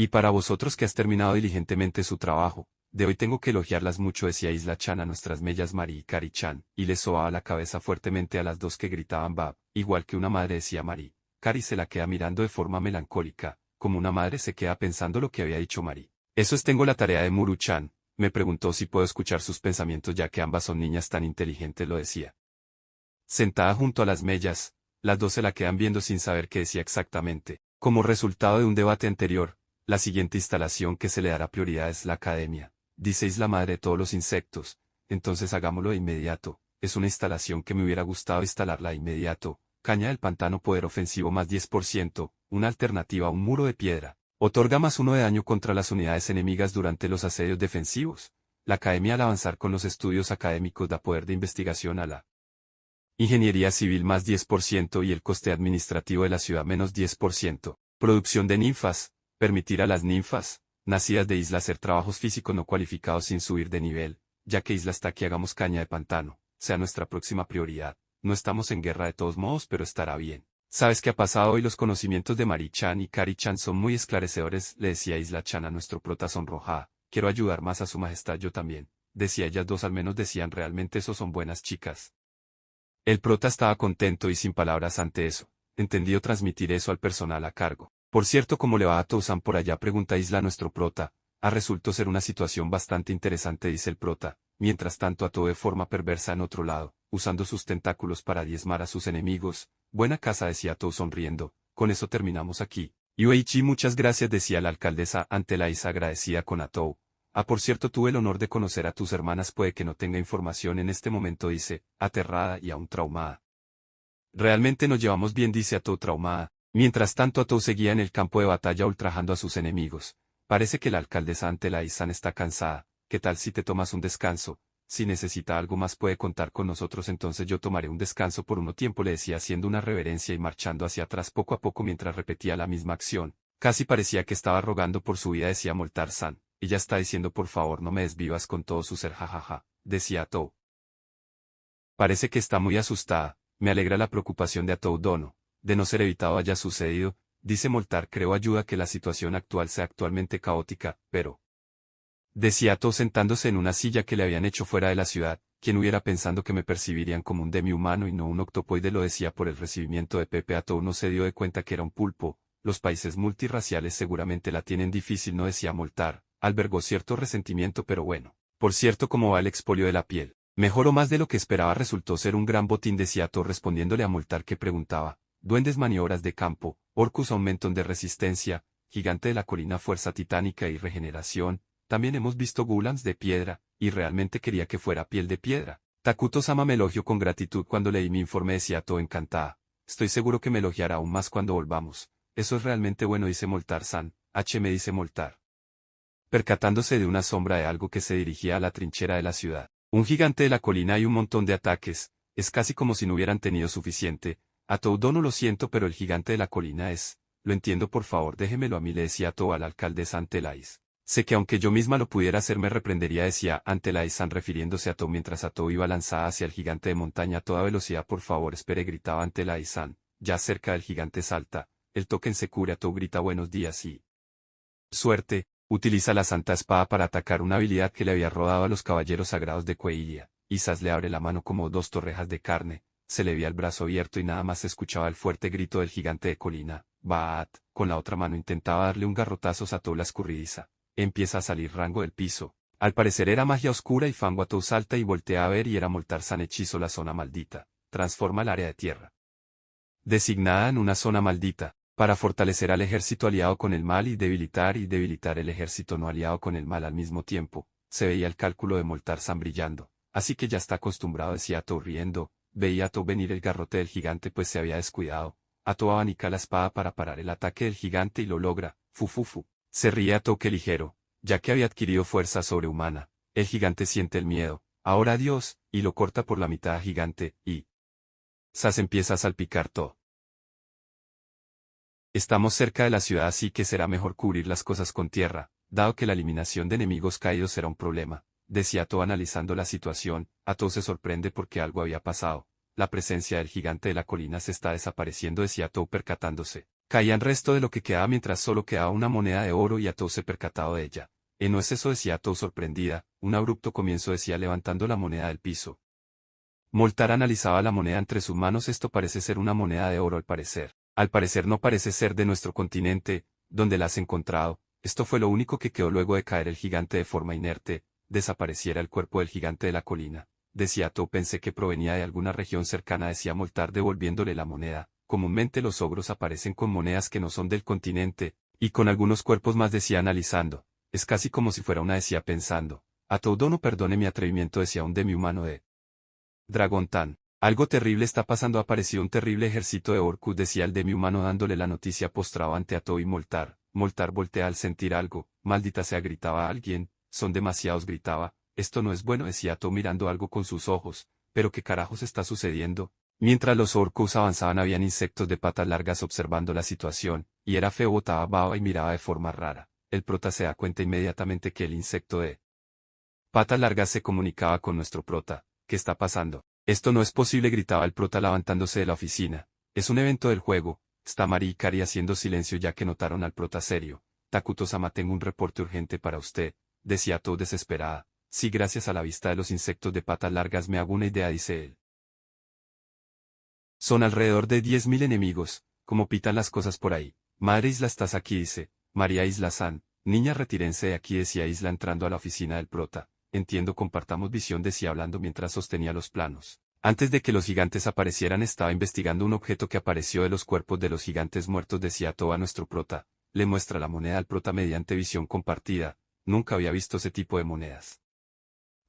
Y para vosotros que has terminado diligentemente su trabajo, de hoy tengo que elogiarlas mucho, decía Isla Chan a nuestras mellas Mari y Cari Chan, y le sobaba la cabeza fuertemente a las dos que gritaban Bab, igual que una madre, decía Mari. Cari se la queda mirando de forma melancólica, como una madre se queda pensando lo que había dicho Mari. Eso es, tengo la tarea de Muru Chan, me preguntó si puedo escuchar sus pensamientos ya que ambas son niñas tan inteligentes, lo decía. Sentada junto a las mellas, las dos se la quedan viendo sin saber qué decía exactamente. Como resultado de un debate anterior, la siguiente instalación que se le dará prioridad es la academia. Dice Isla, madre de todos los insectos, entonces hagámoslo de inmediato. Es una instalación que me hubiera gustado instalarla de inmediato. Caña del pantano, poder ofensivo más 10%, una alternativa a un muro de piedra. Otorga +1 de daño contra las unidades enemigas durante los asedios defensivos. La academia, al avanzar con los estudios académicos, da poder de investigación a la ingeniería civil más 10% y el coste administrativo de la ciudad menos 10%. Producción de ninfas. Permitir a las ninfas, nacidas de Isla, hacer trabajos físicos no cualificados sin subir de nivel, ya que Isla está aquí, hagamos caña de pantano, sea nuestra próxima prioridad. No estamos en guerra de todos modos, pero estará bien. ¿Sabes qué ha pasado hoy? Los conocimientos de Mari Chan y Cari Chan son muy esclarecedores, le decía Isla Chan a nuestro prota sonrojada. Quiero ayudar más a su majestad, yo también. Decía, ellas dos al menos decían, realmente eso son buenas chicas. El prota estaba contento y sin palabras ante eso. Entendido transmitir eso al personal a cargo. Por cierto, ¿cómo le va a Touzan por allá?, pregunta Isla a nuestro prota. Resultó ser una situación bastante interesante, dice el prota. Mientras tanto, Atou de forma perversa en otro lado, usando sus tentáculos para diezmar a sus enemigos. Buena casa, decía Atou sonriendo. Con eso terminamos aquí. Yueichi, muchas gracias, decía la alcaldesa ante la Isa, agradecida con Atou. Por cierto, tuve el honor de conocer a tus hermanas, puede que no tenga información en este momento, dice, aterrada y aún traumada. Realmente nos llevamos bien, dice Atou, traumada. Mientras tanto, Atou seguía en el campo de batalla ultrajando a sus enemigos. Parece que la alcaldesa ante la Isan está cansada. ¿Qué tal si te tomas un descanso? Si necesita algo más puede contar con nosotros, entonces yo tomaré un descanso por un tiempo, le decía haciendo una reverencia y marchando hacia atrás poco a poco mientras repetía la misma acción. Casi parecía que estaba rogando por su vida, decía Moltar-san. Ella está diciendo, por favor no me desvivas con todo su ser, jajaja, decía Atou. Parece que está muy asustada. Me alegra la preocupación de Atou Dono. De no ser evitado haya sucedido, dice Moltar, creo ayuda que la situación actual sea actualmente caótica, pero... decía Atou sentándose en una silla que le habían hecho fuera de la ciudad, quien hubiera pensando que me percibirían como un demi-humano y no un octopoide, lo decía por el recibimiento de Pepe. Atou no se dio de cuenta que era un pulpo. Los países multirraciales seguramente la tienen difícil, no, decía Moltar. Albergó cierto resentimiento, pero bueno. Por cierto, ¿cómo va el expolio de la piel? Mejoró más de lo que esperaba, resultó ser un gran botín, decía Atou respondiéndole a Moltar, que preguntaba. Duendes, maniobras de campo, Orcus, aumento de resistencia, gigante de la colina, fuerza titánica y regeneración. También hemos visto gulams de piedra, y realmente quería que fuera piel de piedra. Takuto-sama me elogió con gratitud cuando leí mi informe, decía Atou encantada. Estoy seguro que me elogiará aún más cuando volvamos. Eso es realmente bueno, dice Moltar-san. Me dice Moltar, percatándose de una sombra de algo que se dirigía a la trinchera de la ciudad. Un gigante de la colina y un montón de ataques. Es casi como si no hubieran tenido suficiente. Atou Dono, lo siento, pero el gigante de la colina es... Lo entiendo, por favor déjemelo a mí, le decía Atou a la alcaldesa Antelais. Sé que aunque yo misma lo pudiera hacer me reprendería, decía Antelais-san refiriéndose a Atou mientras Atou iba lanzada hacia el gigante de montaña a toda velocidad. Por favor espere, gritaba Antelais-san. Ya cerca del gigante salta. El token se cubre. Atou grita buenos días y... suerte. Utiliza la Santa Espada para atacar, una habilidad que le había rodado a los caballeros sagrados de Kueiya. Isas le abre la mano como dos torrejas de carne, se le veía el brazo abierto y nada más se escuchaba el fuerte grito del gigante de colina. Baat, con la otra mano intentaba darle un garrotazo a Atou la escurridiza. Empieza a salir rango del piso. Al parecer era magia oscura y fango. Atou salta y voltea a ver y era Moltar-san. Hechizo la zona maldita. Transforma el área de tierra designada en una zona maldita, para fortalecer al ejército aliado con el mal y debilitar el ejército no aliado con el mal al mismo tiempo. Se veía el cálculo de Moltar-san brillando. Así que ya está acostumbrado, decía Atou riendo. Veía a Atou venir el garrote del gigante, pues se había descuidado. Atou abanica la espada para parar el ataque del gigante y lo logra. Fufufu. Se ríe Atou, que ligero, ya que había adquirido fuerza sobrehumana. El gigante siente el miedo. Ahora adiós, y lo corta por la mitad a gigante, y... Sas empieza a salpicar todo. Estamos cerca de la ciudad, así que será mejor cubrir las cosas con tierra, dado que la eliminación de enemigos caídos será un problema, decía Atou analizando la situación. Atou se sorprende porque algo había pasado. La presencia del gigante de la colina se está desapareciendo, decía Atou percatándose. Caían resto de lo que quedaba mientras solo quedaba una moneda de oro y Atou se percataba de ella. ¿No es eso?, decía Atou sorprendida. Un abrupto comienzo, decía levantando la moneda del piso. Moltar analizaba la moneda entre sus manos. Esto parece ser una moneda de oro al parecer. Al parecer no parece ser de nuestro continente, donde la has encontrado. Esto fue lo único que quedó luego de caer el gigante de forma inerte, desapareciera el cuerpo del gigante de la colina. Decía Atou, pensé que provenía de alguna región cercana, decía Moltar devolviéndole la moneda. Comúnmente los ogros aparecen con monedas que no son del continente, y con algunos cuerpos más, decía analizando. Es casi como si fuera una, decía pensando. Atou, no perdone mi atrevimiento, decía un demi-humano de Dragón Tan. Algo terrible está pasando, ha aparecido un terrible ejército de Orcus, decía el demi-humano dándole la noticia postrado ante Atou y Moltar. Moltar voltea al sentir algo. Maldita sea, gritaba alguien. Son demasiados, gritaba. Esto no es bueno, decía Atou mirando algo con sus ojos. ¿Pero qué carajos está sucediendo? Mientras los Orcus avanzaban habían insectos de patas largas observando la situación, y era feo, botaba baba y miraba de forma rara. El prota se da cuenta inmediatamente que el insecto de patas largas se comunicaba con nuestro prota. ¿Qué está pasando? Esto no es posible, gritaba el prota levantándose de la oficina. Es un evento del juego. Está Mari y Kari haciendo silencio ya que notaron al prota serio. Takuto-sama, tengo un reporte urgente para usted, decía Atou desesperada. Sí, gracias a la vista de los insectos de patas largas me hago una idea, dice él. Son alrededor de 10.000 enemigos. ¿Cómo pitan las cosas por ahí? Madre Isla, estás aquí, dice. María Isla-san. Niña, retírense de aquí, decía Isla entrando a la oficina del prota. Entiendo, compartamos visión, decía hablando mientras sostenía los planos. Antes de que los gigantes aparecieran estaba investigando un objeto que apareció de los cuerpos de los gigantes muertos, decía Atou a nuestro prota. Le muestra la moneda al prota mediante visión compartida. Nunca había visto ese tipo de monedas.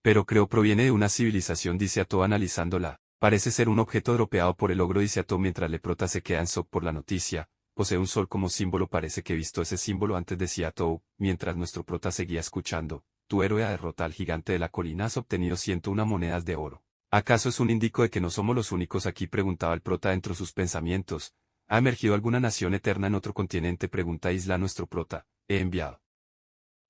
Pero creo proviene de una civilización, dice Atou analizándola. Parece ser un objeto dropeado por el ogro, dice Atou mientras el prota se queda en shock por la noticia. Posee un sol como símbolo, parece que he visto ese símbolo antes, decía Atou, mientras nuestro prota seguía escuchando. Tu héroe derrota al gigante de la colina, has obtenido 101 monedas de oro. ¿Acaso es un indicio de que no somos los únicos aquí?, preguntaba el prota dentro de sus pensamientos. ¿Ha emergido alguna nación eterna en otro continente?, pregunta Isla a nuestro prota. He enviado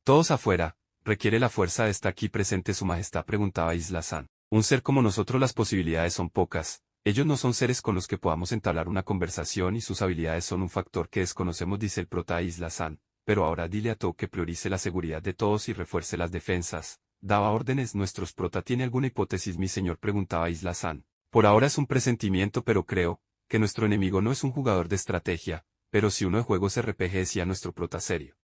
todos afuera. ¿Requiere la fuerza de esta aquí presente su majestad?, preguntaba Isla-san. Un ser como nosotros, las posibilidades son pocas. Ellos no son seres con los que podamos entablar una conversación y sus habilidades son un factor que desconocemos, dice el prota a Isla-san. Pero ahora dile a Atou que priorice la seguridad de todos y refuerce las defensas. Daba órdenes. ¿Nuestros prota tiene alguna hipótesis, mi señor?, preguntaba Isla-san. Por ahora es un presentimiento, pero creo que nuestro enemigo no es un jugador de estrategia, pero si uno de juegos RPG, decía nuestro prota serio.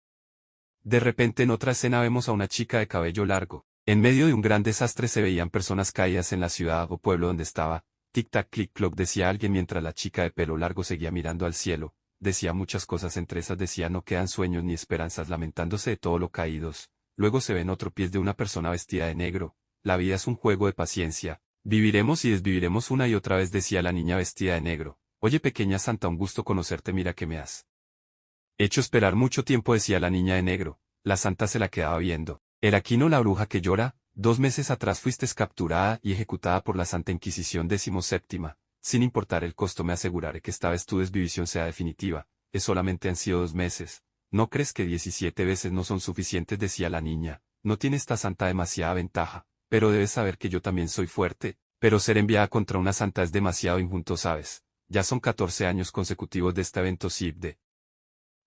De repente en otra escena vemos a una chica de cabello largo. En medio de un gran desastre se veían personas caídas en la ciudad o pueblo donde estaba. Tic-tac, clic-cloc, decía alguien mientras la chica de pelo largo seguía mirando al cielo. Decía muchas cosas, entre esas decía no quedan sueños ni esperanzas, lamentándose de todo lo caídos. Luego se ven otro pies de una persona vestida de negro. La vida es un juego de paciencia. Viviremos y desviviremos una y otra vez, decía la niña vestida de negro. Oye, pequeña santa, un gusto conocerte, mira que me has hecho esperar mucho tiempo, decía la niña de negro. La santa se la quedaba viendo. Heraquino, la bruja que llora, 2 meses atrás fuiste capturada y ejecutada por la Santa Inquisición 17ª. Sin importar el costo me aseguraré que esta vez tu desvivisión sea definitiva. Solamente han sido 2 meses. ¿No crees que 17 veces no son suficientes?, decía la niña. No tiene esta santa demasiada ventaja, pero debes saber que yo también soy fuerte. Pero ser enviada contra una santa es demasiado injusto, ¿sabes? Ya son 14 años consecutivos de este evento SIP de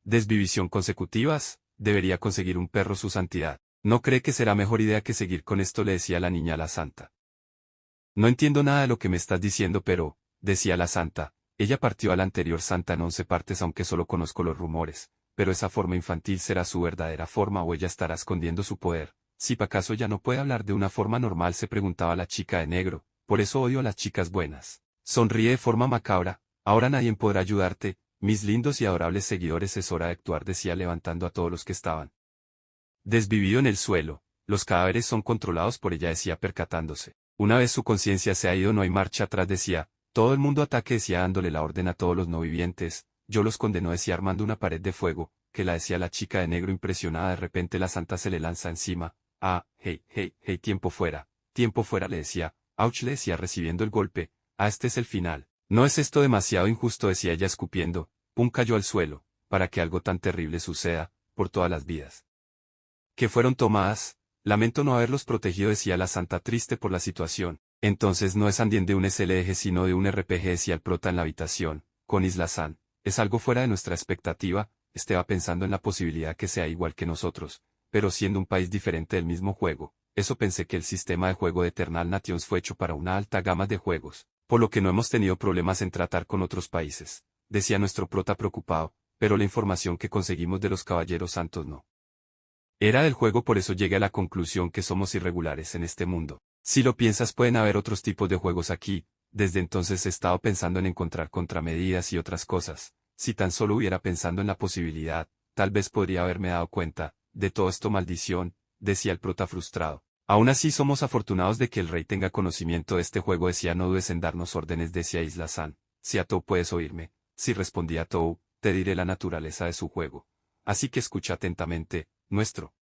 desvivisión consecutivas. Debería conseguir un perro, su santidad. ¿No cree que será mejor idea que seguir con esto?, le decía la niña a la santa. No entiendo nada de lo que me estás diciendo, pero, decía la santa, ella partió a la anterior santa en 11 partes, aunque solo conozco los rumores, pero esa forma infantil será su verdadera forma o ella estará escondiendo su poder. ¿Si acaso ya no puede hablar de una forma normal?, se preguntaba la chica de negro. Por eso odio a las chicas buenas. Sonríe de forma macabra. Ahora nadie podrá ayudarte, mis lindos y adorables seguidores, es hora de actuar, decía levantando a todos los que estaban desvivido en el suelo. Los cadáveres son controlados por ella, decía percatándose. Una vez su conciencia se ha ido no hay marcha atrás, decía. Todo el mundo ataque, decía dándole la orden a todos los no vivientes. Yo los condeno, decía armando una pared de fuego, que la decía la chica de negro impresionada. De repente la santa se le lanza encima. Ah, hey, hey, hey, tiempo fuera, le decía. Ouch, le decía recibiendo el golpe. Ah, este es el final. ¿No es esto demasiado injusto?, decía ella escupiendo. Pum, cayó al suelo. Para que algo tan terrible suceda, por todas las vidas que fueron tomadas, lamento no haberlos protegido, decía la santa triste por la situación. Entonces no es andien de un SLG sino de un RPG, decía el prota en la habitación, con Isla-san. es algo fuera de nuestra expectativa, estaba pensando en la posibilidad que sea igual que nosotros, pero siendo un país diferente del mismo juego, eso pensé que el sistema de juego de Eternal Nations fue hecho para una alta gama de juegos, por lo que no hemos tenido problemas en tratar con otros países, decía nuestro prota preocupado, pero la información que conseguimos de los Caballeros Santos no era del juego, por eso llegué a la conclusión que somos irregulares en este mundo. Si lo piensas, pueden haber otros tipos de juegos aquí. Desde entonces he estado pensando en encontrar contramedidas y otras cosas. Si tan solo hubiera pensando en la posibilidad, tal vez podría haberme dado cuenta, de todo esto. Maldición, decía el prota frustrado. Aún así somos afortunados de que el rey tenga conocimiento de este juego, decía. No dudes en darnos órdenes, decía Isla San. Si a Tou puedes oírme, si respondía Tou, te diré la naturaleza de su juego. Así que escucha atentamente. Nuestro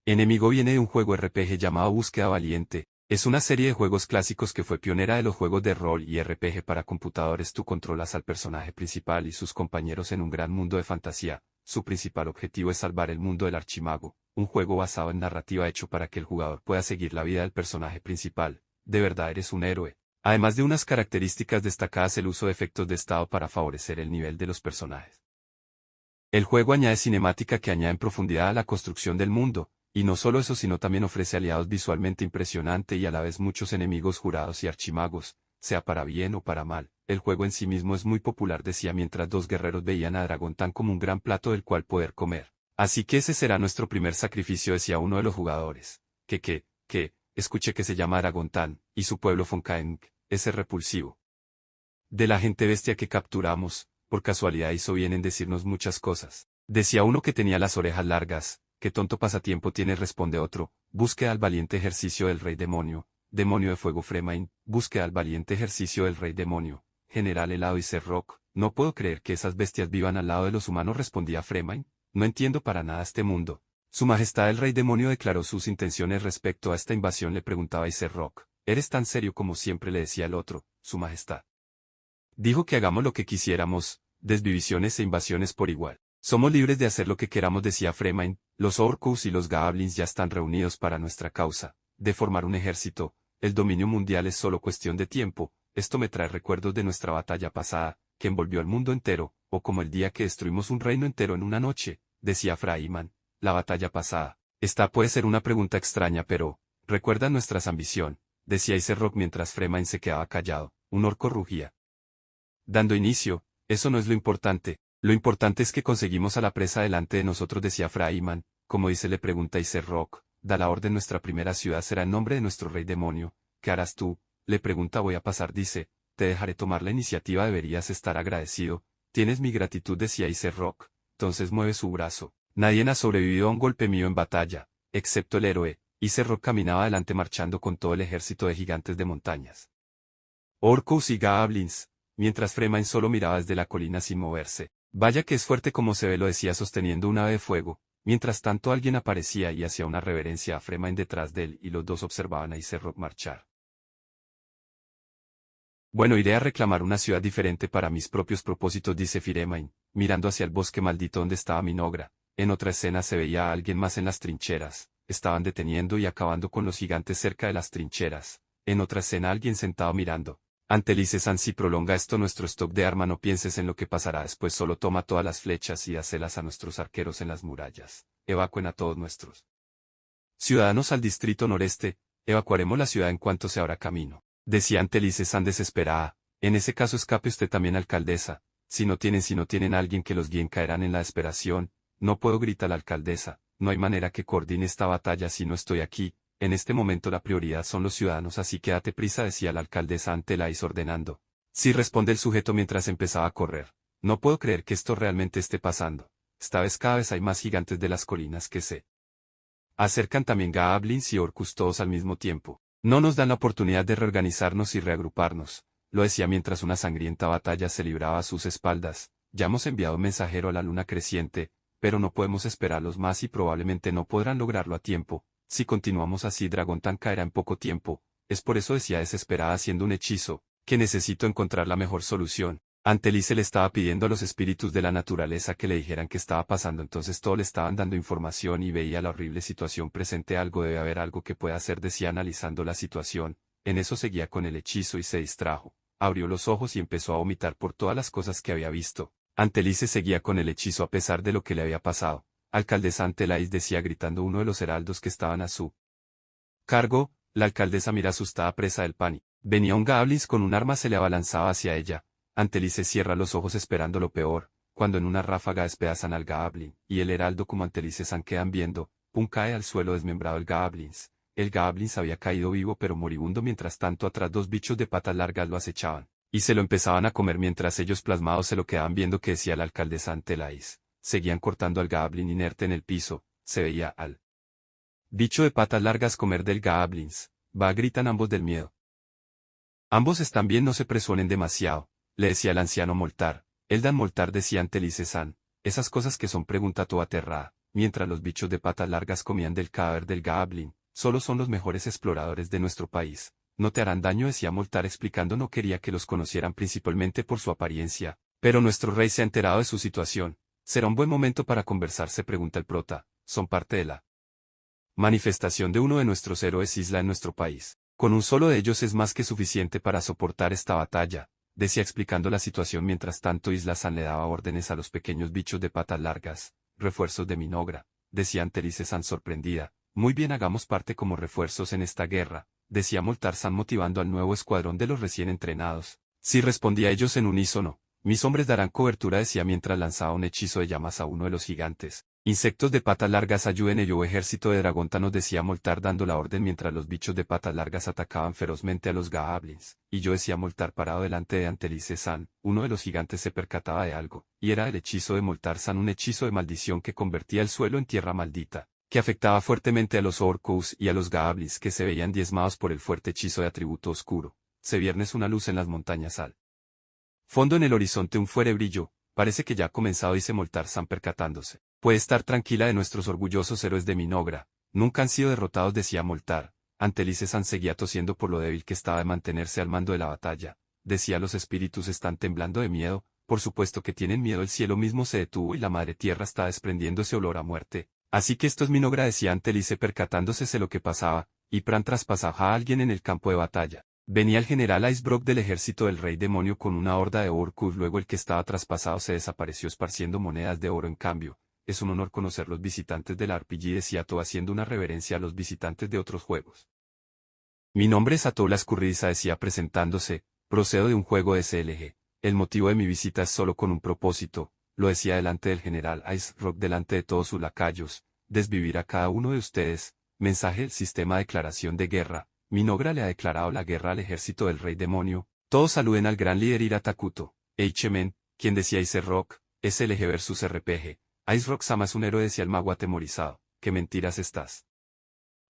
enemigo viene de un juego RPG llamado Búsqueda Valiente. Es una serie de juegos clásicos que fue pionera de los juegos de rol y RPG para computadores. Tú controlas al personaje principal y sus compañeros en un gran mundo de fantasía. Su principal objetivo es salvar el mundo del Archimago, un juego basado en narrativa hecho para que el jugador pueda seguir la vida del personaje principal. De verdad eres un héroe. Además de unas características destacadas, el uso de efectos de estado para favorecer el nivel de los personajes. El juego añade cinemática que añade profundidad a la construcción del mundo. Y no solo eso, sino también ofrece aliados visualmente impresionante y a la vez muchos enemigos jurados y archimagos, sea para bien o para mal. El juego en sí mismo es muy popular, decía mientras dos guerreros veían a Dragón Tan como un gran plato del cual poder comer. Así que ese será nuestro primer sacrificio, decía uno de los jugadores. Escuché que se llama Dragón Tan, y su pueblo Fonkaeng, ese repulsivo de la gente bestia que capturamos, por casualidad hizo bien en decirnos muchas cosas. Decía uno que tenía las orejas largas. ¿Qué tonto pasatiempo tienes?, responde otro. Búsqueda al valiente ejercicio del rey demonio, demonio de fuego Freemain. Búsqueda al valiente ejercicio del rey demonio, general helado y Rock. No puedo creer que esas bestias vivan al lado de los humanos, respondía Freemain. No entiendo para nada este mundo. Su majestad el rey demonio declaró sus intenciones respecto a esta invasión, le preguntaba Rock. ¿Eres tan serio como siempre?, le decía el otro. Su majestad dijo que hagamos lo que quisiéramos, desdivisiones e invasiones por igual. Somos libres de hacer lo que queramos, decía Freemain. Los Orcus y los Goblins ya están reunidos para nuestra causa, de formar un ejército. El dominio mundial es solo cuestión de tiempo. Esto me trae recuerdos de nuestra batalla pasada, que envolvió al mundo entero, o como el día que destruimos un reino entero en una noche, decía Freeman. La batalla pasada. Esta puede ser una pregunta extraña, pero recuerda nuestra ambición, decía Rock mientras Freeman se quedaba callado. Un orco rugía, dando inicio. Eso no es lo importante. Lo importante es que conseguimos a la presa delante de nosotros, decía Freeman. Como dice, le pregunta Rock. Da la orden, nuestra primera ciudad será en nombre de nuestro rey demonio. ¿Qué harás tú?, le pregunta. Voy a pasar, dice. Te dejaré tomar la iniciativa, deberías estar agradecido. Tienes mi gratitud, decía Rock. Entonces mueve su brazo. Nadie ha sobrevivido a un golpe mío en batalla, excepto el héroe. Rock caminaba adelante marchando con todo el ejército de gigantes de montañas, Orcus y Goblins, mientras Freeman solo miraba desde la colina sin moverse. Vaya que es fuerte como se ve, lo decía sosteniendo una ave de fuego. Mientras tanto alguien aparecía y hacía una reverencia a Freeman detrás de él, y los dos observaban a Rock marchar. Bueno, iré a reclamar una ciudad diferente para mis propios propósitos, dice Freeman, mirando hacia el bosque maldito donde estaba Minogra. En otra escena se veía a alguien más en las trincheras. Estaban deteniendo y acabando con los gigantes cerca de las trincheras. En otra escena alguien sentado mirando. Antelice San, si prolonga esto nuestro stock de arma, no pienses en lo que pasará después, solo toma todas las flechas y dáselas a nuestros arqueros en las murallas. Evacuen a todos nuestros ciudadanos al distrito noreste. Evacuaremos la ciudad en cuanto se abra camino, decía Antelice San desesperada. En ese caso escape usted también, alcaldesa. Si no tienen a alguien que los guíe, caerán en la desesperación. No puedo, grita la alcaldesa. No hay manera que coordine esta batalla si no estoy aquí. En este momento la prioridad son los ciudadanos, así que date prisa, decía la alcaldesa ante Lais ordenando. Sí, responde el sujeto mientras empezaba a correr. No puedo creer que esto realmente esté pasando. Esta vez cada vez hay más gigantes de las colinas que se acercan, también Goblins y Orcus, todos al mismo tiempo. No nos dan la oportunidad de reorganizarnos y reagruparnos, lo decía mientras una sangrienta batalla se libraba a sus espaldas. Ya hemos enviado un mensajero a la luna creciente, pero no podemos esperarlos más y probablemente no podrán lograrlo a tiempo. Si continuamos así, Dragón Tan caerá en poco tiempo. Es por eso, decía desesperada haciendo un hechizo, que necesito encontrar la mejor solución. Antelice le estaba pidiendo a los espíritus de la naturaleza que le dijeran qué estaba pasando, entonces todos le estaban dando información y veía la horrible situación presente. Algo debe haber, algo que pueda hacer, decía analizando la situación. En eso seguía con el hechizo y se distrajo. Abrió los ojos y empezó a vomitar por todas las cosas que había visto. Antelice seguía con el hechizo a pesar de lo que le había pasado. Alcaldesa Antelais, decía gritando uno de los heraldos que estaban a su cargo. La alcaldesa mira asustada, presa del pánico. Venía un goblin con un arma, se le abalanzaba hacia ella. Antelice cierra los ojos esperando lo peor, cuando en una ráfaga despedazan al goblin, y el heraldo como Antelice San quedan viendo. Pum, cae al suelo desmembrado el goblin. El goblin había caído vivo pero moribundo. Mientras tanto, atrás dos bichos de patas largas lo acechaban, y se lo empezaban a comer mientras ellos plasmados se lo quedaban viendo. Que decía la alcaldesa Antelais. Seguían cortando al goblin inerte en el piso. Se veía al bicho de patas largas comer del goblin. Va, gritan ambos del miedo. Ambos están bien, no se presionen demasiado, le decía el anciano Moltar. Eldan Moltar, decía Antelice San. Esas cosas que son, pregunta toda aterrada, mientras los bichos de patas largas comían del cadáver del goblin. Solo son los mejores exploradores de nuestro país. No te harán daño, decía Moltar explicando. No quería que los conocieran principalmente por su apariencia, pero nuestro rey se ha enterado de su situación. ¿Será un buen momento para conversar?, se pregunta el prota. Son parte de la manifestación de uno de nuestros héroes Isla en nuestro país. Con un solo de ellos es más que suficiente para soportar esta batalla, decía explicando la situación. Mientras tanto, Isla San le daba órdenes a los pequeños bichos de patas largas. Refuerzos de Minogra, decía Antelice San sorprendida. Muy bien, hagamos parte como refuerzos en esta guerra, decía Moltar San motivando al nuevo escuadrón de los recién entrenados. Sí, respondía ellos en unísono. Mis hombres darán cobertura, decía mientras lanzaba un hechizo de llamas a uno de los gigantes. Insectos de patas largas, ayuden ello, ejército de dragóntanos, decía Moltar dando la orden mientras los bichos de patas largas atacaban ferozmente a los goblins. Y yo, decía Moltar parado delante de Antelice San. Uno de los gigantes se percataba de algo, y era el hechizo de Moltar San, un hechizo de maldición que convertía el suelo en tierra maldita, que afectaba fuertemente a los orcos y a los goblins que se veían diezmados por el fuerte hechizo de atributo oscuro. Se viernes una luz en las montañas al fondo, en el horizonte un fuerte brillo. Parece que ya ha comenzado, dice Moltar San percatándose. Puede estar tranquila, de nuestros orgullosos héroes de Minogra. Nunca han sido derrotados, decía Moltar. Antelice San seguía tosiendo por lo débil que estaba de mantenerse al mando de la batalla. Decía, los espíritus están temblando de miedo. Por supuesto que tienen miedo, el cielo mismo se detuvo y la madre tierra está desprendiendo ese olor a muerte. Así que esto es Minogra, decía Antelice percatándose de lo que pasaba, y Pran traspasaba a alguien en el campo de batalla. Venía el general Icebrook del ejército del rey demonio con una horda de orcos. Luego el que estaba traspasado se desapareció esparciendo monedas de oro. En cambio, es un honor conocer los visitantes del RPG, decía Ato haciendo una reverencia a los visitantes de otros juegos. Mi nombre es Ato la Escurridiza, decía presentándose. Procedo de un juego de SLG. El motivo de mi visita es solo con un propósito, lo decía delante del general Icebrook, delante de todos sus lacayos, desvivir a cada uno de ustedes. Mensaje del sistema de declaración de guerra. Minogra le ha declarado la guerra al ejército del rey demonio. Todos saluden al gran líder Iratakuto, Eichemen, quien decía Icerock, SLG versus RPG. Icerock Sama es un héroe, decía el mago atemorizado. ¿Qué mentiras estás